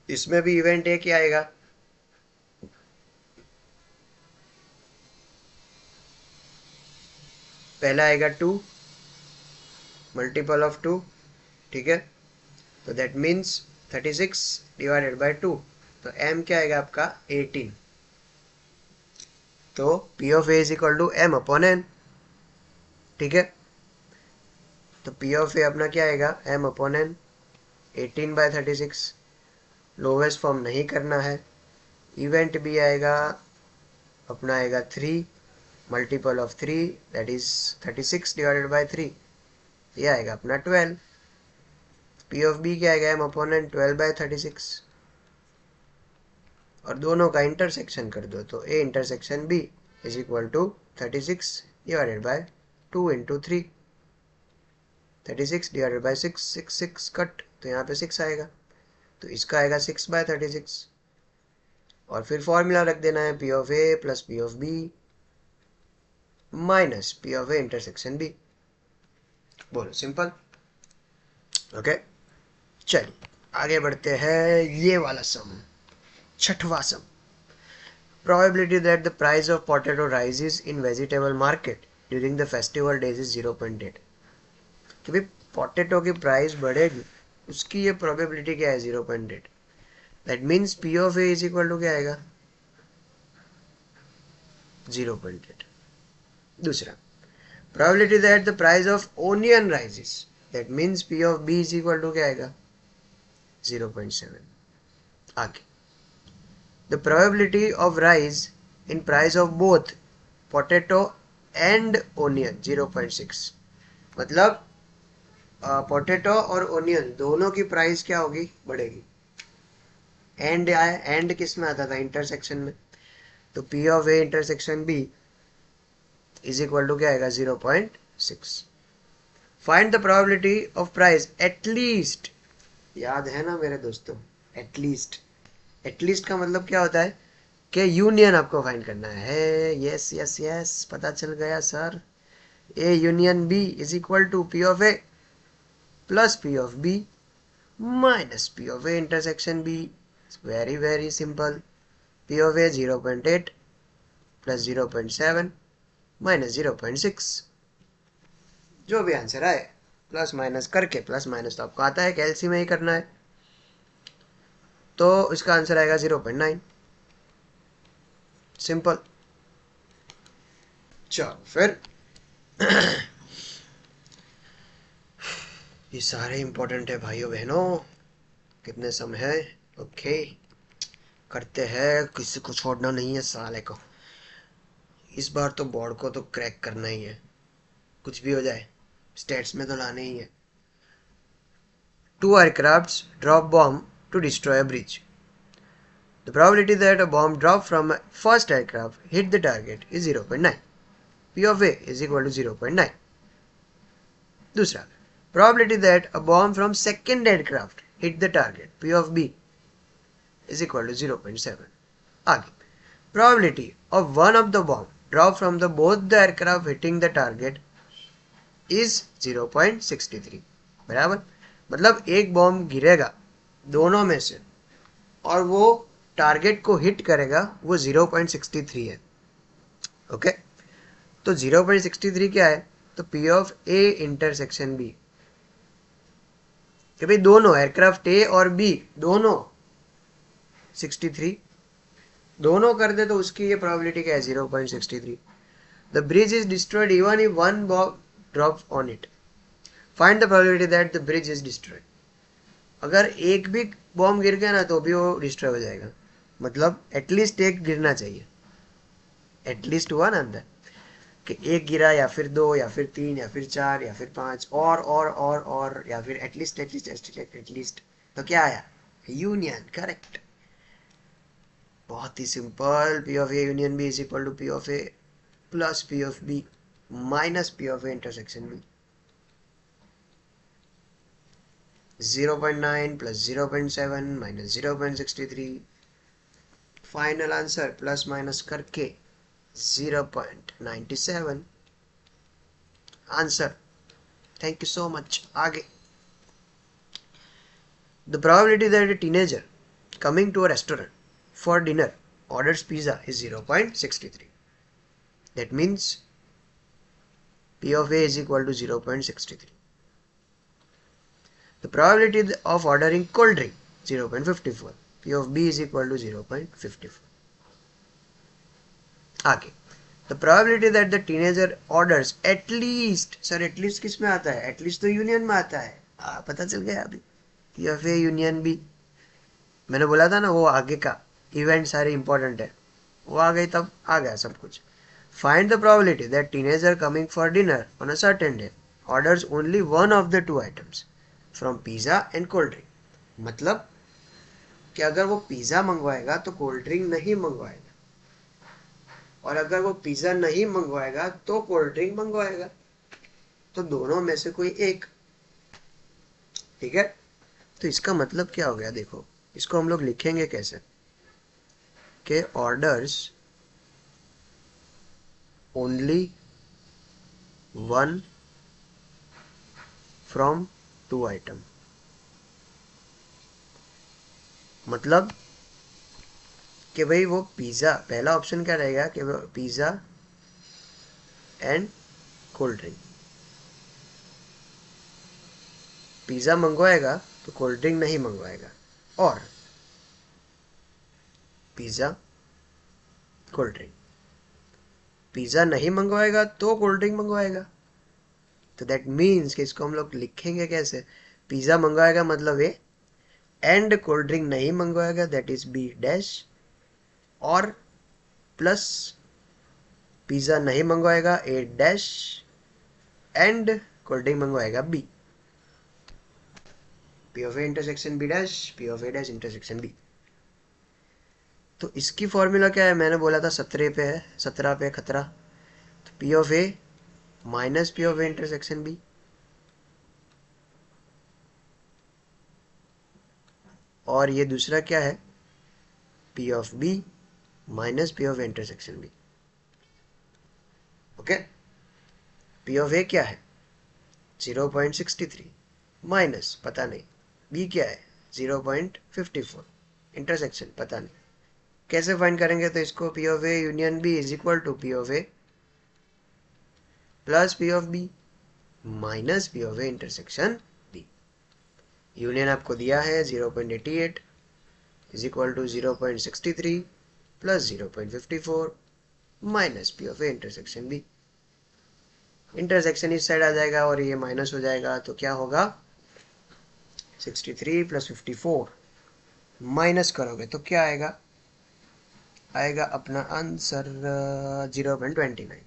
इसमें भी इवेंट ए क्या आएगा, पहला आएगा 2 मल्टीपल ऑफ 2, ठीक है। तो दैट मीन्स 36 डिवाइडेड बाय 2, तो m क्या आएगा आपका 18। तो p of a is equal to m upon n, ठीक है। तो p ऑफ a अपना क्या आएगा m upon n, 18/36। Lowest form नहीं करना है। इवेंट भी आएगा अपना आएगा 3 multiple of 3, that is 36 divided by 3, ये आएगा अपना 12। p ऑफ b क्या आएगा m अपॉन n, 12/36। और दोनों का इंटरसेक्शन कर दो तो a intersection b is equal to 36 divided by 2 into 3, 36 divided by 6, 6 6 cut, तो यहाँ पे 6 आएगा, तो इसका आएगा 6/36। और फिर फॉर्मूला रख देना है p of a plus p of b minus p of a intersection b। बोलो सिंपल, ओके। चलिए आगे बढ़ते हैं। ये वाला सम, छठवां सम, probability that the price of potato rises in vegetable market during the festival days is 0.8। कि भाई पोटैटो की प्राइस बढ़ेगी, उसकी ये प्रोबेबिलिटी क्या है 0.8। That means p of a is equal to क्या आएगा 0.8। दूसरा, probability that the price of onion rises, that means p of b is equal to क्या आएगा 0.7। आगे, the probability of rise in price of both potato and onion 0.6। मतलब potato और onion दोनों की प्राइस क्या होगी, बढ़ेगी। एंड आया, एंड किस में आता था, इंटरसेक्शन में। तो p of a intersection b is equal to क्या आएगा 0.6। Find the probability of price at least, याद है ना मेरे दोस्तों, एटलीस्ट। एटलीस्ट का मतलब क्या होता है कि यूनियन आपको फाइंड करना है। यस यस यस, पता चल गया sir. A union B is equal to P of A plus P of B minus P of A intersection B. Very very simple. P of A 0.8 plus 0.7 minus 0.6, जो भी answer आए plus minus करके, plus minus तो आपको आता है कि LC में ही करना है, तो इसका आंसर आएगा 0.9। सिंपल। चलो फिर ये सारे इंपॉर्टेंट है भाइयों बहनों। कितने सम है, ओके करते हैं, किसी को छोड़ना नहीं है साले को। इस बार तो बोर्ड को तो क्रैक करना ही है, कुछ भी हो जाए स्टेट्स में तो लाने ही है। 2 aircrafts drop bomb to destroy a bridge. The probability that a bomb dropped from a first aircraft hit the target is 0.9. P of A is equal to 0.9. दूसरा, probability that a bomb from second aircraft hit the target, P of B is equal to 0.7. आगे, probability of one of the bomb drop from the both the aircraft hitting the target is 0.63। बराबर, मतलब एक bomb गिरेगा दोनों में से और वो टारगेट को हिट करेगा, वो 0.63 है। ओके, तो 0.63 क्या है, तो P of A intersection B, कि भाई दोनों एयरक्राफ्ट A और B दोनों 63, दोनों कर दे तो उसकी ये प्रोबेबिलिटी क्या है 0.63। The bridge is destroyed even if one bomb drop on it. Find the probability that the bridge is destroyed. अगर एक भी बॉम्ब गिर गया ना तो भी वो डिस्ट्रॉय हो जाएगा, मतलब एटलीस्ट एक गिरना चाहिए। एटलीस्ट हुआ ना अंदर कि एक गिरा या फिर 2 या फिर 3 या फिर 4 या फिर 5 और या फिर एटलीस्ट एटलीस्ट एटलीस्ट एटलीस्ट, तो क्या आया यूनियन, करेक्ट। बहुत ही simple. P of A union B is equal to P of A plus P of B minus P of A intersection B। 0.9 plus 0.7 minus 0.63, final answer plus minus करके 0.97 answer. Thank you so much. आगे, the probability that a teenager coming to a restaurant for dinner orders pizza is 0.63. That means P of A is equal to 0.63. The probability of ordering cold drink 0.54. P of B is equal to 0.54. आगे, the probability that the teenager orders at least, sir at least किस में आता है? at least तो union में आता है। पता चल गया अभी। P of A union B, मैंने बोला था ना वो आगे का इवेंट सारे इंपॉर्टेंट है, वो आ गई तब आ गया सब कुछ। Find the probability that teenager coming for dinner on a certain day orders only one of the two items from pizza and cold drink. मतलब कि अगर वो पिज्जा मंगवाएगा तो कोल्ड ड्रिंक नहीं मंगवाएगा, और अगर वो पिज्जा नहीं मंगवाएगा तो कोल्ड ड्रिंक मंगवाएगा, तो दोनों में से कोई एक। ठीक है, तो इसका मतलब क्या हो गया? देखो, इसको हम लोग लिखेंगे कैसे कि orders only one from two item. मतलब कि भाई वो पिज़्ज़ा, पहला ऑप्शन क्या रहेगा कि वो pizza and cold drink, pizza मंगवाएगा तो कोल्ड ड्रिंक नहीं मंगवाएगा, और पिज़्ज़ा कोल्ड ड्रिंक, पिज़्ज़ा नहीं मंगवाएगा तो कोल्ड ड्रिंक मंगवाएगा। तो दैट मीन्स कि इसको हम लोग लिखेंगे कैसे? पिज़्ज़ा मंगवाएगा मतलब ए, एंड कोल्ड ड्रिंक नहीं मंगवाएगा दैट इज बी डैश, और प्लस पिज़्ज़ा नहीं मंगवाएगा A dash, and cold drink मंगवाएगा B. P of A intersection B dash, P of A dash intersection B. तो इसकी फॉर्मूला क्या है? मैंने बोला था 17 पे है, 17 पे खतरा। तो P of A minus P of A intersection B, और ये दूसरा क्या है? P of B minus P of A intersection B. Okay, P of A क्या है? 0.63 माइनस पता नहीं, बी क्या है? 0.54, इंटरसेक्शन पता नहीं। कैसे फाइंड करेंगे? तो इसको P of A union B is equal to P of A plus P of B minus P of A intersection B. Union आपको दिया है 0.88 is equal to 0.63 plus 0.54 minus P of A intersection B. Intersection इस side आ जाएगा और ये minus हो जाएगा, तो क्या होगा? 63 प्लस 54 माइनस करोगे तो क्या आएगा? आएगा अपना आंसर 0.29।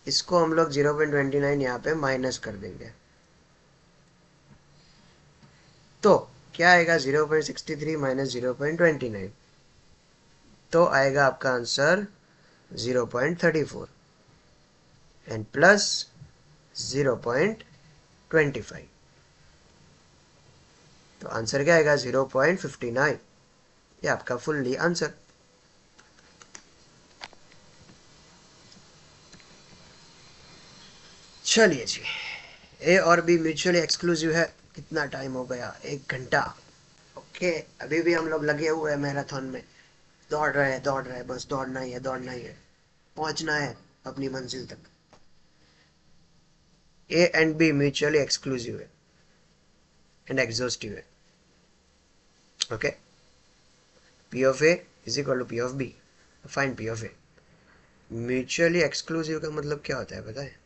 इसको हम लोग 0.29 यहाँ पे माइनस कर देंगे, तो क्या आएगा? 0.63 माइनस 0.29, तो आएगा आपका आंसर 0.34 एंड प्लस 0.25, तो आंसर क्या आएगा? 0.59। ये आपका फुल्ली आंसर। चलिए जी, ए और बी म्यूचुअली एक्सक्लूसिव है। कितना टाइम हो गया? 1 घंटा। ओके, अभी भी हम लोग लगे हुए हैं मैराथन में, दौड़ रहे हैं, बस दौड़ना ही है, पहुंचना है अपनी मंजिल तक। A and B mutually exclusive है एंड एग्जॉस्टिव है। Okay, P of A is equal to P of B, find P of A. Mutually exclusive का मतलब क्या होता है पता है?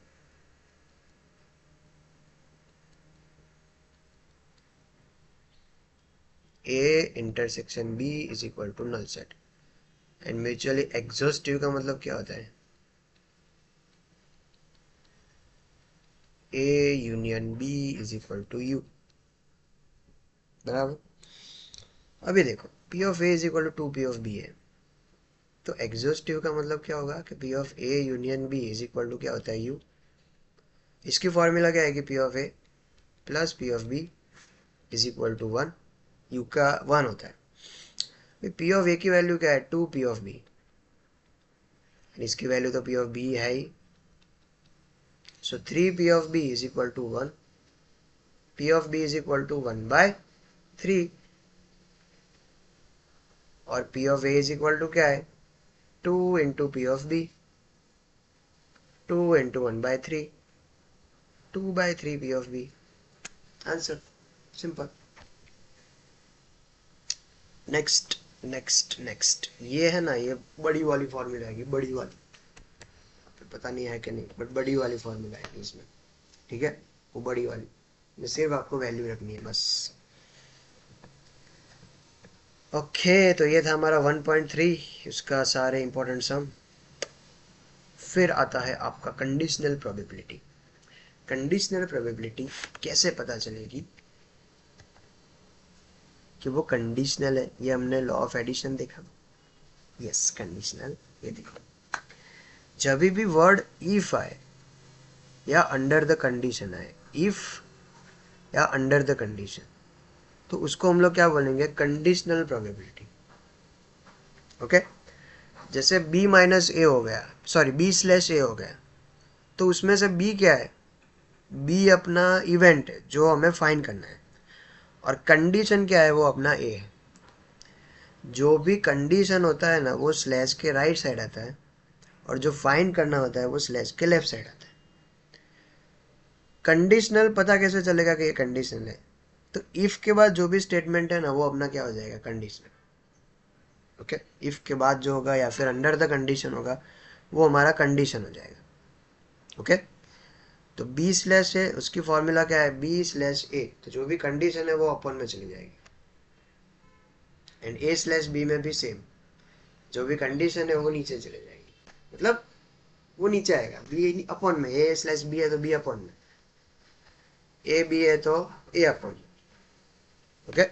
A intersection B is equal to null set, and mutually exhaustive का मतलब क्या होता है? A union B is equal to U. बराबर। अभी देखो, P of A is equal to 2 P of B है, तो एग्जॉस्टिव का मतलब क्या होगा कि P of A union B is equal to क्या होता है? यू। इसकी फॉर्मूला क्या है कि P of A plus P of B is equal to 1, U का 1 होता है, पी ऑफ ए की वैल्यू क्या है, 2 पी ऑफ बी, इसकी वैल्यू तो पी ऑफ बी है ही। So 3 P of B is equal to 1, P of B is equal to 1/3, और P of A is equal to क्या है, 2 into P of B, 2 into 1/3, 2/3 P of B. Answer, simple. Next next next, ये है ना, ये बड़ी वाली formula आएगी, बड़ी वाली, पता नहीं है कि नहीं, बट बड़ी वाली फॉर्मूला आएगी इसमें, ठीक है, वो बड़ी वाली में सिर्फ आपको वैल्यू रखनी है बस। ओके, तो ये था हमारा 1.3, उसका सारे इंपॉर्टेंट सम। फिर आता है आपका कंडीशनल प्रोबेबिलिटी। कंडीशनल प्रोबेबिलिटी कैसे पता चलेगी कि वो कंडीशनल है, ये हमने लॉ ऑफ एडिशन देखा। यस, कंडीशनल, ये देखो, जब भी वर्ड इफ आए या अंडर द कंडीशन आए, इफ या अंडर द कंडीशन, तो उसको हम लोग क्या बोलेंगे, कंडीशनल प्रोबेबिलिटी। ओके, जैसे b-a हो गया, सॉरी b/a हो गया, तो उसमें से b क्या है, b अपना इवेंट है जो हमें फाइंड करना है, और कंडीशन क्या है, वो अपना a है। जो भी कंडीशन होता है ना, वो स्लैश के राइट साइड आता है, और जो फाइंड करना होता है वो स्लैश के लेफ्ट साइड आता है। कंडीशनल पता कैसे चलेगा कि ये कंडीशनल है, तो इफ के बाद जो भी स्टेटमेंट है ना, वो अपना क्या हो जाएगा, कंडीशनल। ओके, इफ के बाद जो होगा या फिर अंडर द कंडीशन होगा, वो हमारा कंडीशन हो जाएगा। ओके, तो b/a, उसकी फॉर्मूला क्या है, b/a, तो जो भी कंडीशन है वो अपन में चली जाएगी, एंड a/b में भी सेम, जो भी कंडीशन है वो नीचे चले जाएगी, मतलब वो नीचे आएगा, बी अपॉन में, a/b है तो b अपॉन में, ए बी है तो ए अपॉन में। ओके,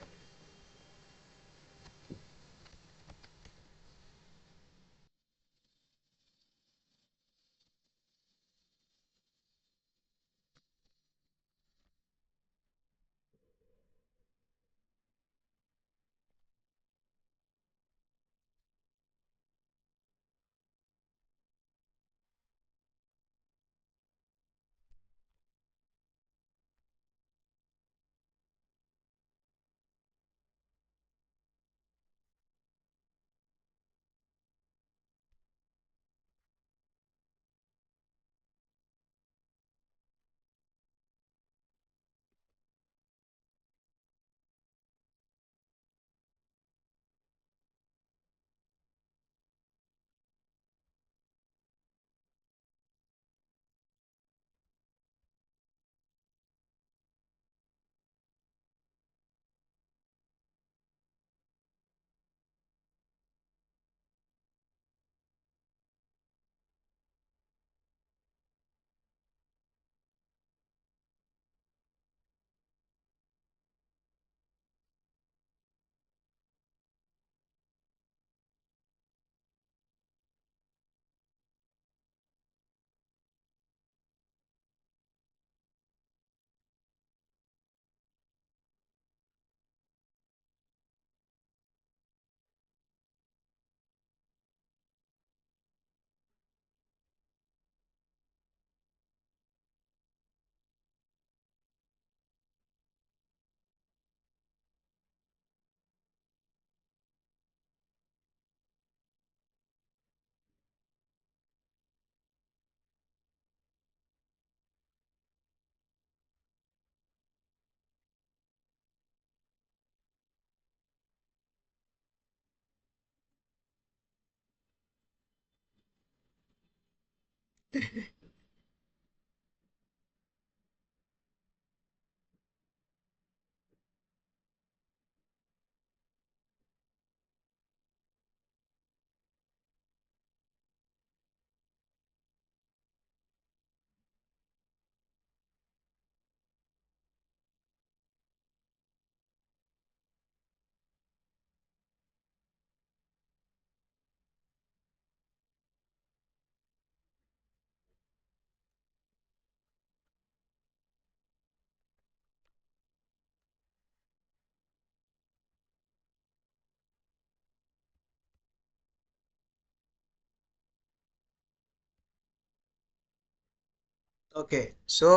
ओके, सो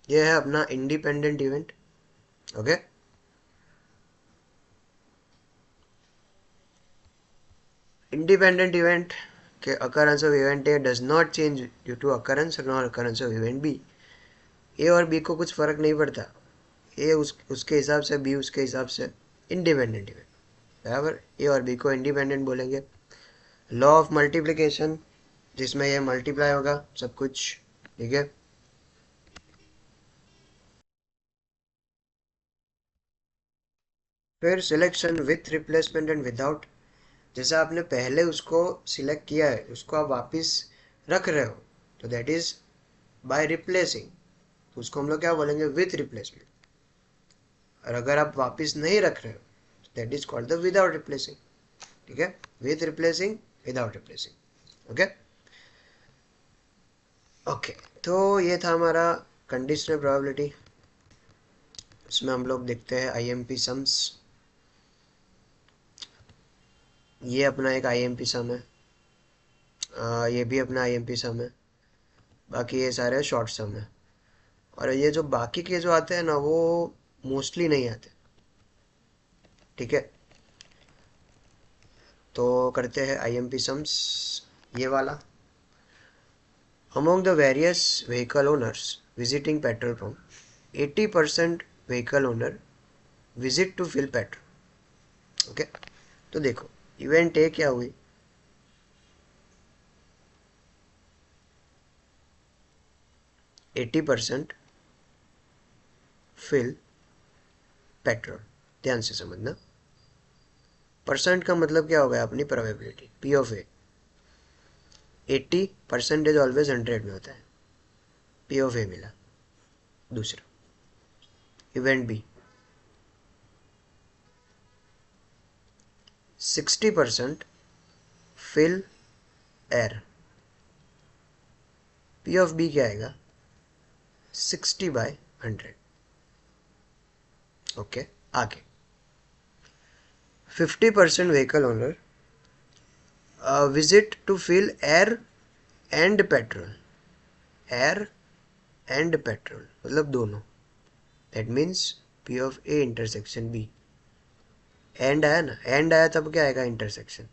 ये है अपना independent event. Okay, independent event के occurrence of event A does not change due to occurrence or non occurrence of event B. ए और बी को कुछ फर्क नहीं पड़ता. ए उसके हिसाब से, बी उसके हिसाब से. इंडिपेंडेंट इवेंट, बराबर. ए और बी को इंडिपेंडेंट बोलेंगे. लॉ ऑफ मल्टीप्लिकेशन, जिसमें ये मल्टीप्लाई होगा सब कुछ. ठीक है, फिर selection with replacement and without. जैसे आपने पहले उसको सिलेक्ट किया है, उसको आप वापस रख रहे हो, तो दैट इज बाय रिप्लेसिंग. तो उसको हम लोग क्या बोलेंगे? With replacement. और अगर आप वापस नहीं रख रहे हो, तो that is called the without replacing. ठीक है, with replacing, without replacing. Okay okay, तो ये था हमारा कंडीशनल प्रोबेबिलिटी. इसमें हम लोग देखते हैं आईएमपी सम्स. ये अपना एक आईएमपी सम है. ये भी अपना आईएमपी सम है. बाकी ये सारे शॉर्ट सम है. और ये जो बाकी के जो आते हैं ना, वो मोस्टली नहीं आते. ठीक है, तो करते हैं आईएमपी सम्स. ये वाला, among the various vehicle owners visiting petrol pump, 80% vehicle owner visit to fill petrol. Okay, तो देखो इवेंट ए क्या हुई? 80% फिल पेट्रोल. ध्यान से समझना. परसेंट का मतलब क्या होगा? अपनी probability, P of A. 80% always 100 में होता है. पी ऑफ ए मिला. दूसरा event B, 60% fill air. P of B क्या आएगा? 60/100. ओके, आगे 50% vehicle owner visit to fill air and petrol. Air and petrol मतलब दोनों. That means P of A intersection B. And आया ना, एंड आया तब क्या आएगा? इंटरसेक्शन.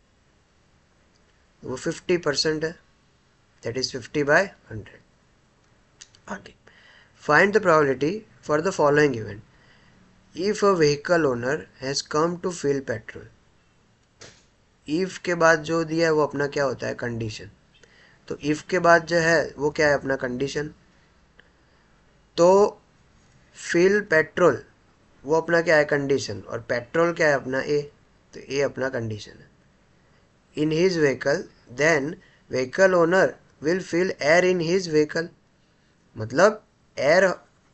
वो 50% है, दैट इज 50/100. आगे find the probability for the following event. If a vehicle owner has come to fill petrol. If के बाद जो दिया है वो अपना क्या होता है? कंडीशन. तो इफ के बाद जो है वो क्या है? अपना कंडीशन. तो फिल पेट्रोल वो अपना क्या है? कंडीशन. और पेट्रोल क्या है? अपना ए. तो ए अपना कंडीशन है. In his vehicle, then vehicle owner will fill air in his vehicle. मतलब एयर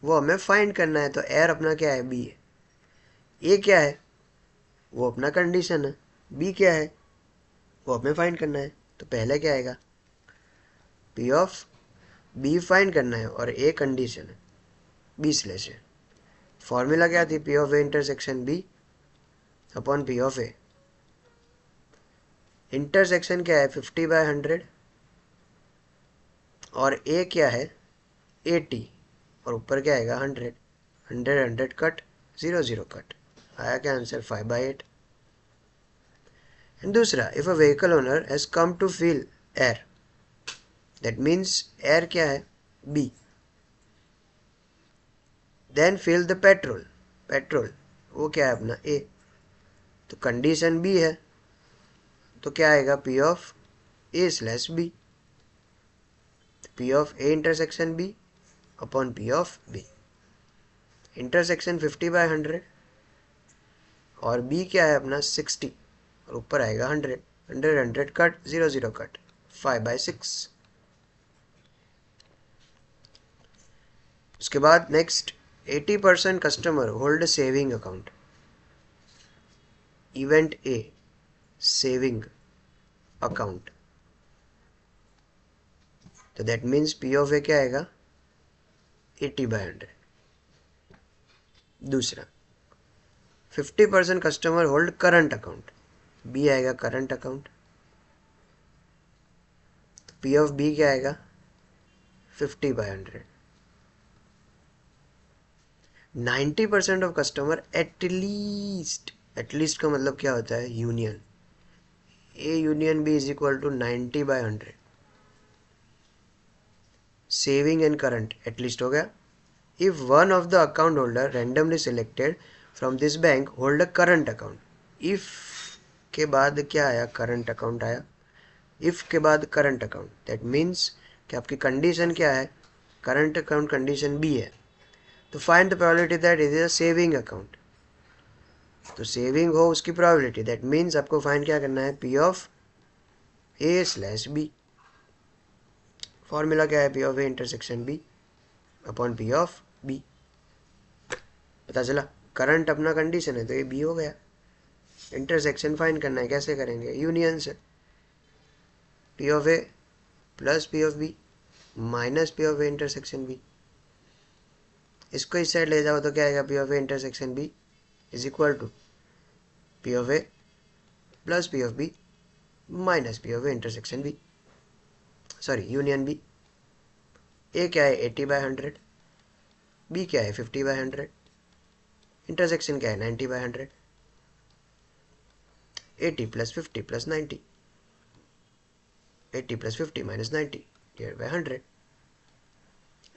वो हमें फाइंड करना है, तो एयर अपना क्या है? बी है. ए क्या है? वो अपना कंडीशन है. बी क्या है? वो हमें फाइंड करना है. तो पहले क्या आएगा? पी ऑफ बी फाइंड करना है और ए कंडीशन है. बी स्लैश है. फॉर्मूला क्या थी? P of A intersection B upon P of A. Intersection क्या है? 50/100. और ए क्या है? 80. और ऊपर क्या आएगा? 100. 100 कट, 0 कट. आया क्या आंसर? 5/8. एंड दूसरा, if a vehicle owner has come to fill air, that means air क्या है? B. Then fill the petrol. Petrol वो क्या है? अपना ए. तो कंडीशन बी है, तो क्या आएगा? P of A slash B. P of A intersection B upon P of B. Intersection 50/100 और बी क्या है? अपना 60. और ऊपर आएगा 100. 100 कट, 0 कट, 5/6. उसके बाद next, 80% customer hold saving account. Event A, saving account. तो that means P of A क्या आएगा? 80/100. दूसरा, 50% customer hold current account. B आएगा current account. P of B क्या आएगा? 50/100. 90% ऑफ कस्टमर एटलीस्ट का मतलब क्या होता है? Union. A union B is equal to 90/100. Saving and current at least हो गया. If one of the account holder randomly selected from this bank hold a current account. If के बाद क्या आया? करंट अकाउंट आया. इफ के बाद करंट अकाउंट, दैट मीन्स कि आपकी कंडीशन क्या है? करंट अकाउंट कंडीशन बी है. तो find the probability that is a saving account. तो सेविंग हो उसकी प्रोबेबिलिटी, दैट मीन्स आपको फाइंड क्या करना है? P of A slash B. Formula क्या है? P of A intersection B upon P of B. पता चला करंट अपना कंडीशन है तो ये बी हो गया. इंटरसेक्शन फाइंड करना है, कैसे करेंगे? यूनियन से. P of A plus P of B minus P of A intersection B. इसको इस साइड ले जाओ तो क्या आएगा? P of A intersection B is equal to P of A plus P of B minus P of A intersection B, sorry union B. A क्या है? 80/100. B क्या है? 50/100. इंटरसेक्शन क्या है? 90/100. 80 plus 50 plus 90. 80 plus 50 minus 90 divide by 100.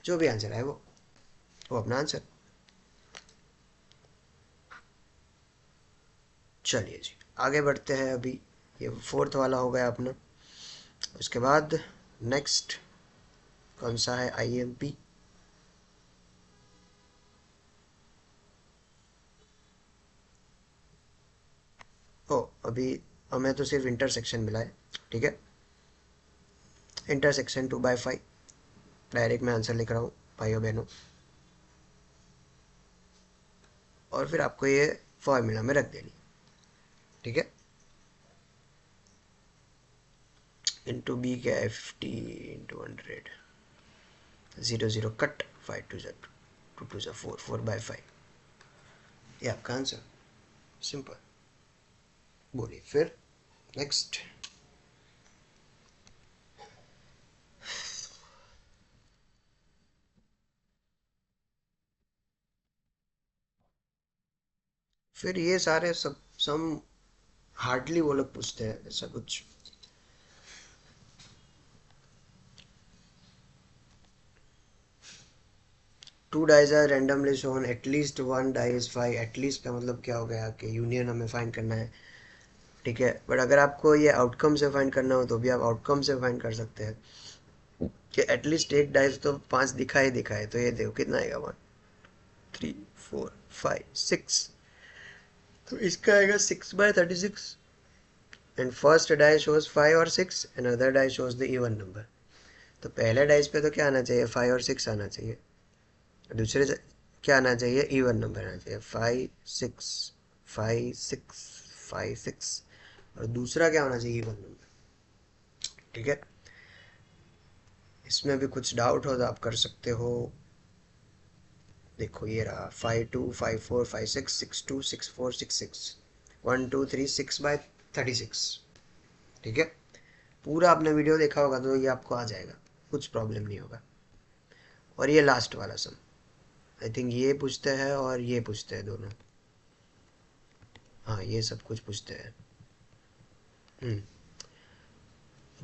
जो भी answer है वो अपना आंसर. चलिए जी आगे बढ़ते हैं. अभी ये 4th वाला हो गया अपना. उसके बाद नेक्स्ट कौन सा है? IMP. ओ अभी हमें तो सिर्फ इंटरसेक्शन मिला है. ठीक है, इंटरसेक्शन 2/5. डायरेक्ट मैं आंसर लिख रहा हूँ भाइयों बहनों. और फिर आपको ये फॉर्मूला में रख देनी. ठीक है. इंटू बी क्या है? 50 इंटू 100. 0 0 कट. 5 2 ज़ा 2 2 ज़ा 4 4/5. ये आपका आंसर. सिंपल. बोलिए फिर नेक्स्ट. फिर ये सारे सब सम हार्डली वो लोग पूछते हैं ऐसा कुछ. Two dice are randomly shown at least one die is 5. At least का मतलब क्या हो गया कि यूनियन हमें फाइंड करना है. ठीक है, बट अगर आपको ये आउटकम से फाइंड करना हो तो भी आप आउटकम से फाइंड कर सकते हैं कि एटलीस्ट एक डाइस तो 5 दिखा है. तो ये देखो कितना आएगा? 1 3 4 5 6. तो इसका आएगा 6/36. एंड फर्स्ट डाई शोज 5 और 6 and other die shows the even number. तो पहले डाइस पे तो क्या आना चाहिए? 5 और 6 आना चाहिए. दूसरे क्या आना चाहिए? इवन नंबर आना चाहिए. 5 6 5 6 5 6. और दूसरा क्या होना चाहिए? Even number. ठीक है, इसमें भी कुछ डाउट हो तो आप कर सकते हो. देखो ये रहा 5 2 5 4 5 6 6 2 6 4 6 6 1 2 3 6/36. ठीक है, पूरा आपने वीडियो देखा होगा तो ये आपको आ जाएगा, कुछ प्रॉब्लम नहीं होगा. और ये लास्ट वाला सम आई थिंक ये पूछते हैं और ये पूछते हैं दोनों. हाँ ये सब कुछ पूछते हैं.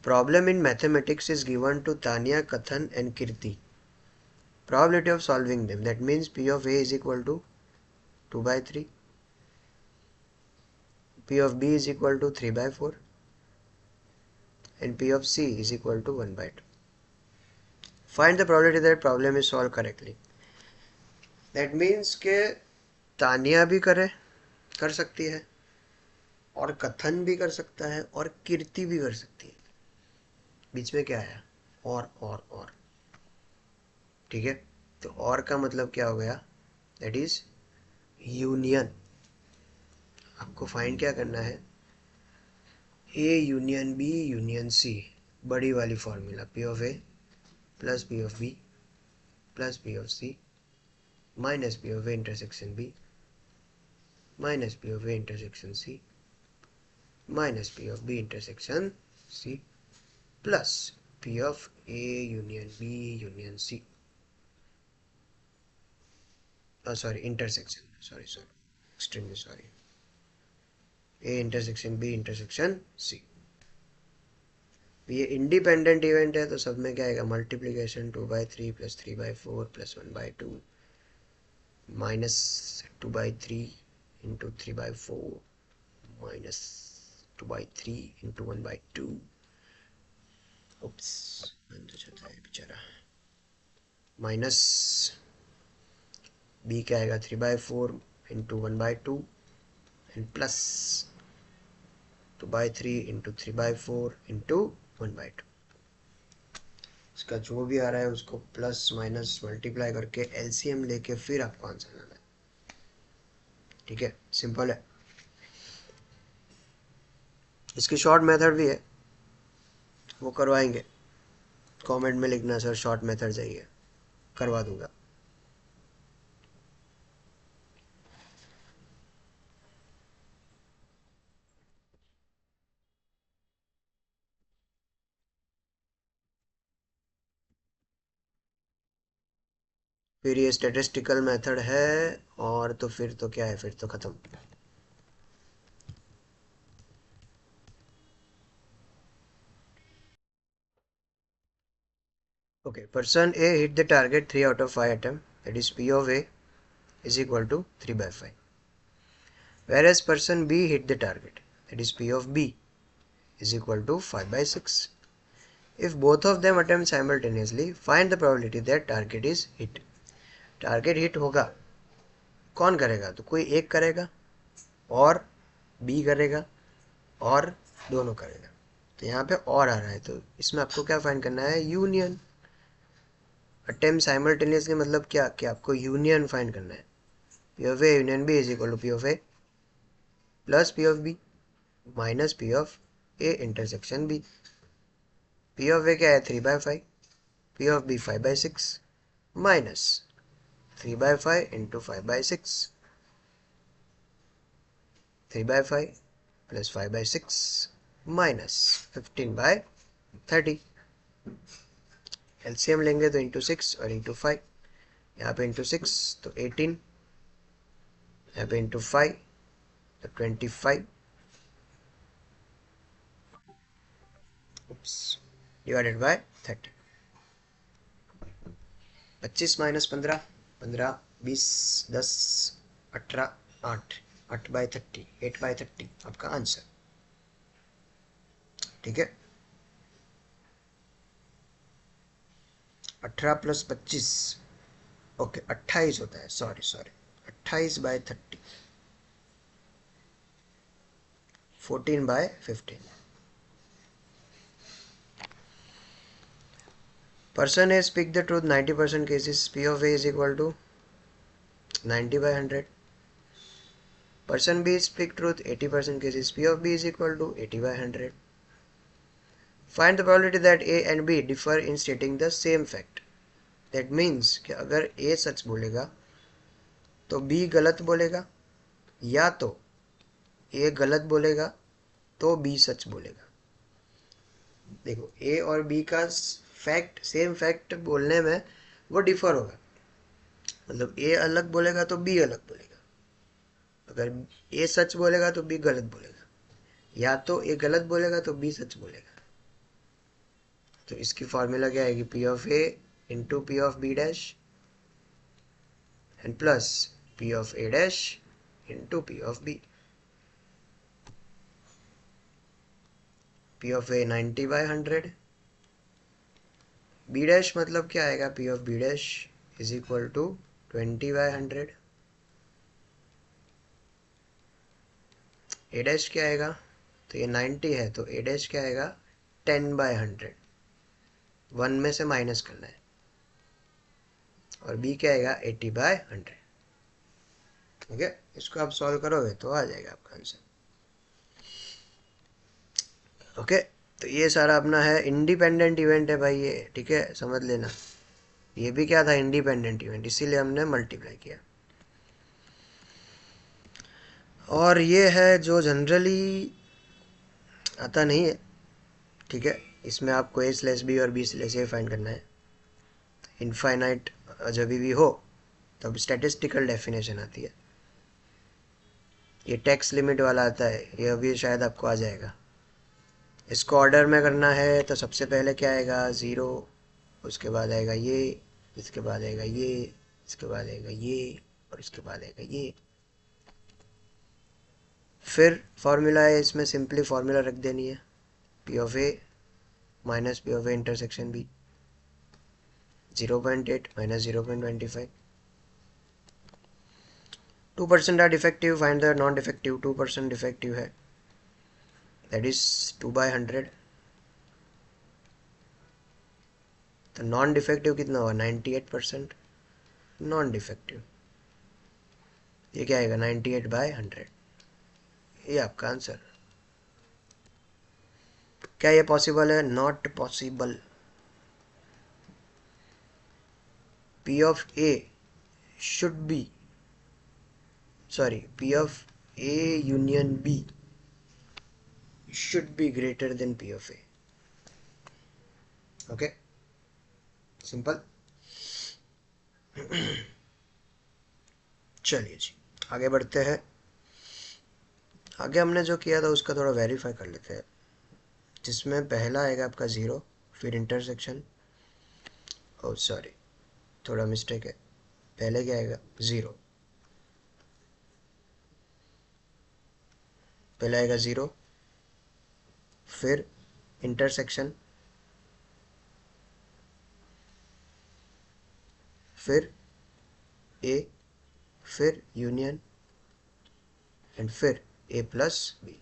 Problem in mathematics is given to Tania, कथन and Kirti. Probability of solving them, that means P of A is equal to 2/3. P of B is equal to 3/4 and P of C is equal to 1/2. Find the probability that problem is solved correctly. That means के तानिया भी कर सकती है और कथन भी कर सकता है और कीर्ति भी कर सकती है. बीच में क्या आया? और. ठीक है, तो और का मतलब क्या हो गया? That is union. आपको फाइंड क्या करना है? A union B union C. बड़ी वाली formula P of A plus P of B plus P of C minus P of A intersection B minus P of A intersection C minus P of B intersection C plus P of A union B union C, sorry intersection, sorry extremely sorry, A intersection B intersection C. ये independent event है तो सब में क्या आएगा, multiplication 2/3 plus 3/4 plus 1/2 minus 2/3 into 3/4 minus 2/3 into 1/2। उप्स, बंद हो जाता है बेचारा। माइनस बी क्या आएगा 3/4 into 1/2 and plus 2/3 into 3/4 into 1/2। इसका जो भी आ रहा है उसको प्लस माइनस मल्टीप्लाई करके एलसीएम लेके फिर आपको आंसर लाना है। ठीक है, सिंपल है। इसकी शॉर्ट मेथड भी है, वो करवाएंगे। कमेंट में लिखना सर शॉर्ट मेथड चाहिए, करवा दूंगा। फिर ये स्टेटिस्टिकल मेथड है, और तो फिर तो क्या है, फिर तो खत्म। Okay, person A hit the target 3 out of 5 attempt, that is P of A is equal to 3/5. Whereas person B hit the target, that is P of B is equal to 5/6. If both of them attempt simultaneously, find the probability that target is hit. Target hit होगा, कौन करेगा, तो कोई एक करेगा और B करेगा और दोनों करेगा। तो यहाँ पे और आ रहा है, तो इसमें आपको क्या फाइंड करना है, यूनियन। अटेम्प्ट साइमल्टेनियसली मतलब क्या, कि आपको यूनियन फाइंड करना है। P of A union B is equal to P of A plus P of B minus P of A intersection B। P of A क्या है 3/5, P of B 5/6 minus 3/5 into 5/6, 3/5 plus 5/6 minus 15/30। LCM लेंगे तो into 6 और into 5, यहाँ पे into 6 तो 18, यहाँ पे इंटू 5 तो 25 डिवाइडेड बाय 30। 25 माइनस 15, 15 20 10 18 8, 8/30, 8/30 आपका आंसर। ठीक है, 18 प्लस 25, ओके 28 होता है, sorry 28/30, 14/15। Person A speak the truth 90% cases, P of A is equal to 90/100. Person B speak truth 80% cases, P of B is equal to 80/100. Find the probability that A and B differ in stating the same fact. That means कि अगर A सच बोलेगा तो B गलत बोलेगा, या तो A गलत बोलेगा तो B सच बोलेगा। देखो A और B का फैक्ट, सेम फैक्ट बोलने में वो डिफर होगा, मतलब A अलग बोलेगा तो B अलग बोलेगा। अगर A सच बोलेगा तो B गलत बोलेगा, या तो A गलत बोलेगा तो B सच बोलेगा। तो इसकी फॉर्मूला क्या आएगी, P of A into P of B dash and plus P of A dash into P of B। P of A 90/100, B dash मतलब क्या आएगा, P of B dash is equal to 20/100। A dash क्या आएगा, तो ये 90 है तो A dash क्या आएगा 10/100, 1 में से माइनस करना है, और B क्या आएगा 80/100। ठीक है, इसको आप सॉल्व करोगे तो आ जाएगा आपका आंसर। ओके, तो ये सारा अपना है इंडिपेंडेंट इवेंट है भाई ये, ठीक है समझ लेना। ये भी क्या था, इंडिपेंडेंट इवेंट, इसीलिए हमने मल्टीप्लाई किया। और ये है जो जनरली आता नहीं है, ठीक है, इसमें आपको a स्लैश बी और b स्लैश a फाइंड करना है। इनफाइनाइट जब भी हो तब स्टैटिस्टिकल डेफिनेशन आती है। ये टैक्स लिमिट वाला आता है, ये अभी शायद आपको आ जाएगा। इसको ऑर्डर में करना है तो सबसे पहले क्या आएगा, 0, उसके बाद आएगा ये, इसके बाद आएगा ये, इसके बाद आएगा ये, और इसके बाद आएगा ये। फिर फॉर्मूला है, इसमें सिंपली फॉर्मूला रख देनी है, P of A minus P of A intersection B, 0.8 minus 0.25। 2% are defective, find the non defective. 2% defective है, दैट इज 2/100। तो नॉन डिफेक्टिव कितना हुआ, 98%। नॉन डिफेक्टिव ये क्या आएगा, 98/100। ये आपका आंसर। क्या ये पॉसिबल है, not possible. P of A should be, sorry, P of A union B should be greater than P of A. Okay, simple. चलिए जी आगे बढ़ते हैं। आगे हमने जो किया था उसका थोड़ा वेरीफाई कर लेते हैं, जिसमें पहला आएगा आपका 0, फिर इंटरसेक्शन, ओ सॉरी थोड़ा मिस्टेक है, पहले क्या आएगा 0, पहले आएगा 0, फिर इंटरसेक्शन, फिर ए, फिर यूनियन, एंड फिर ए प्लस बी।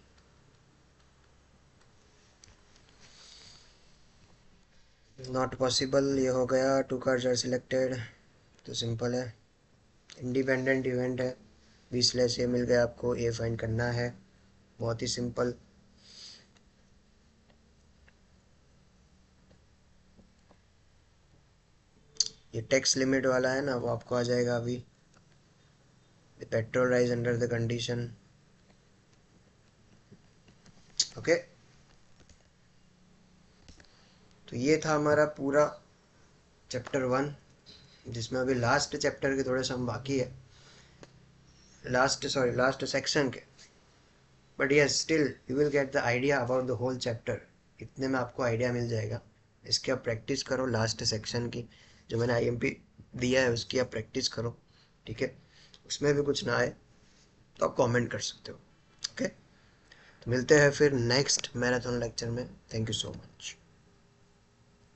नॉट पॉसिबल ये हो गया, 2 कार्ड्स आर सिलेक्टेड, तो सिंपल है, इंडिपेंडेंट इवेंट है, बी स्लैश ए मिल गया आपको, ए फाइंड करना है, बहुत ही सिंपल। ये टैक्स लिमिट वाला है ना, वो आपको आ जाएगा अभी। The petrol rise under the condition. Okay, तो ये था हमारा पूरा चैप्टर 1, जिसमें अभी लास्ट चैप्टर के थोड़े से हम बाकी है, लास्ट सेक्शन के, but yes still you will get the idea about the whole chapter. इतने में आपको आइडिया मिल जाएगा। इसकी आप प्रैक्टिस करो, लास्ट सेक्शन की जो मैंने आईएमपी दिया है उसकी आप प्रैक्टिस करो, ठीक है। उसमें भी कुछ ना आए तो आप कमेंट कर सकते हो। ओके, तो मिलते हैं फिर नेक्स्ट मैराथन लेक्चर में। Thank you so much.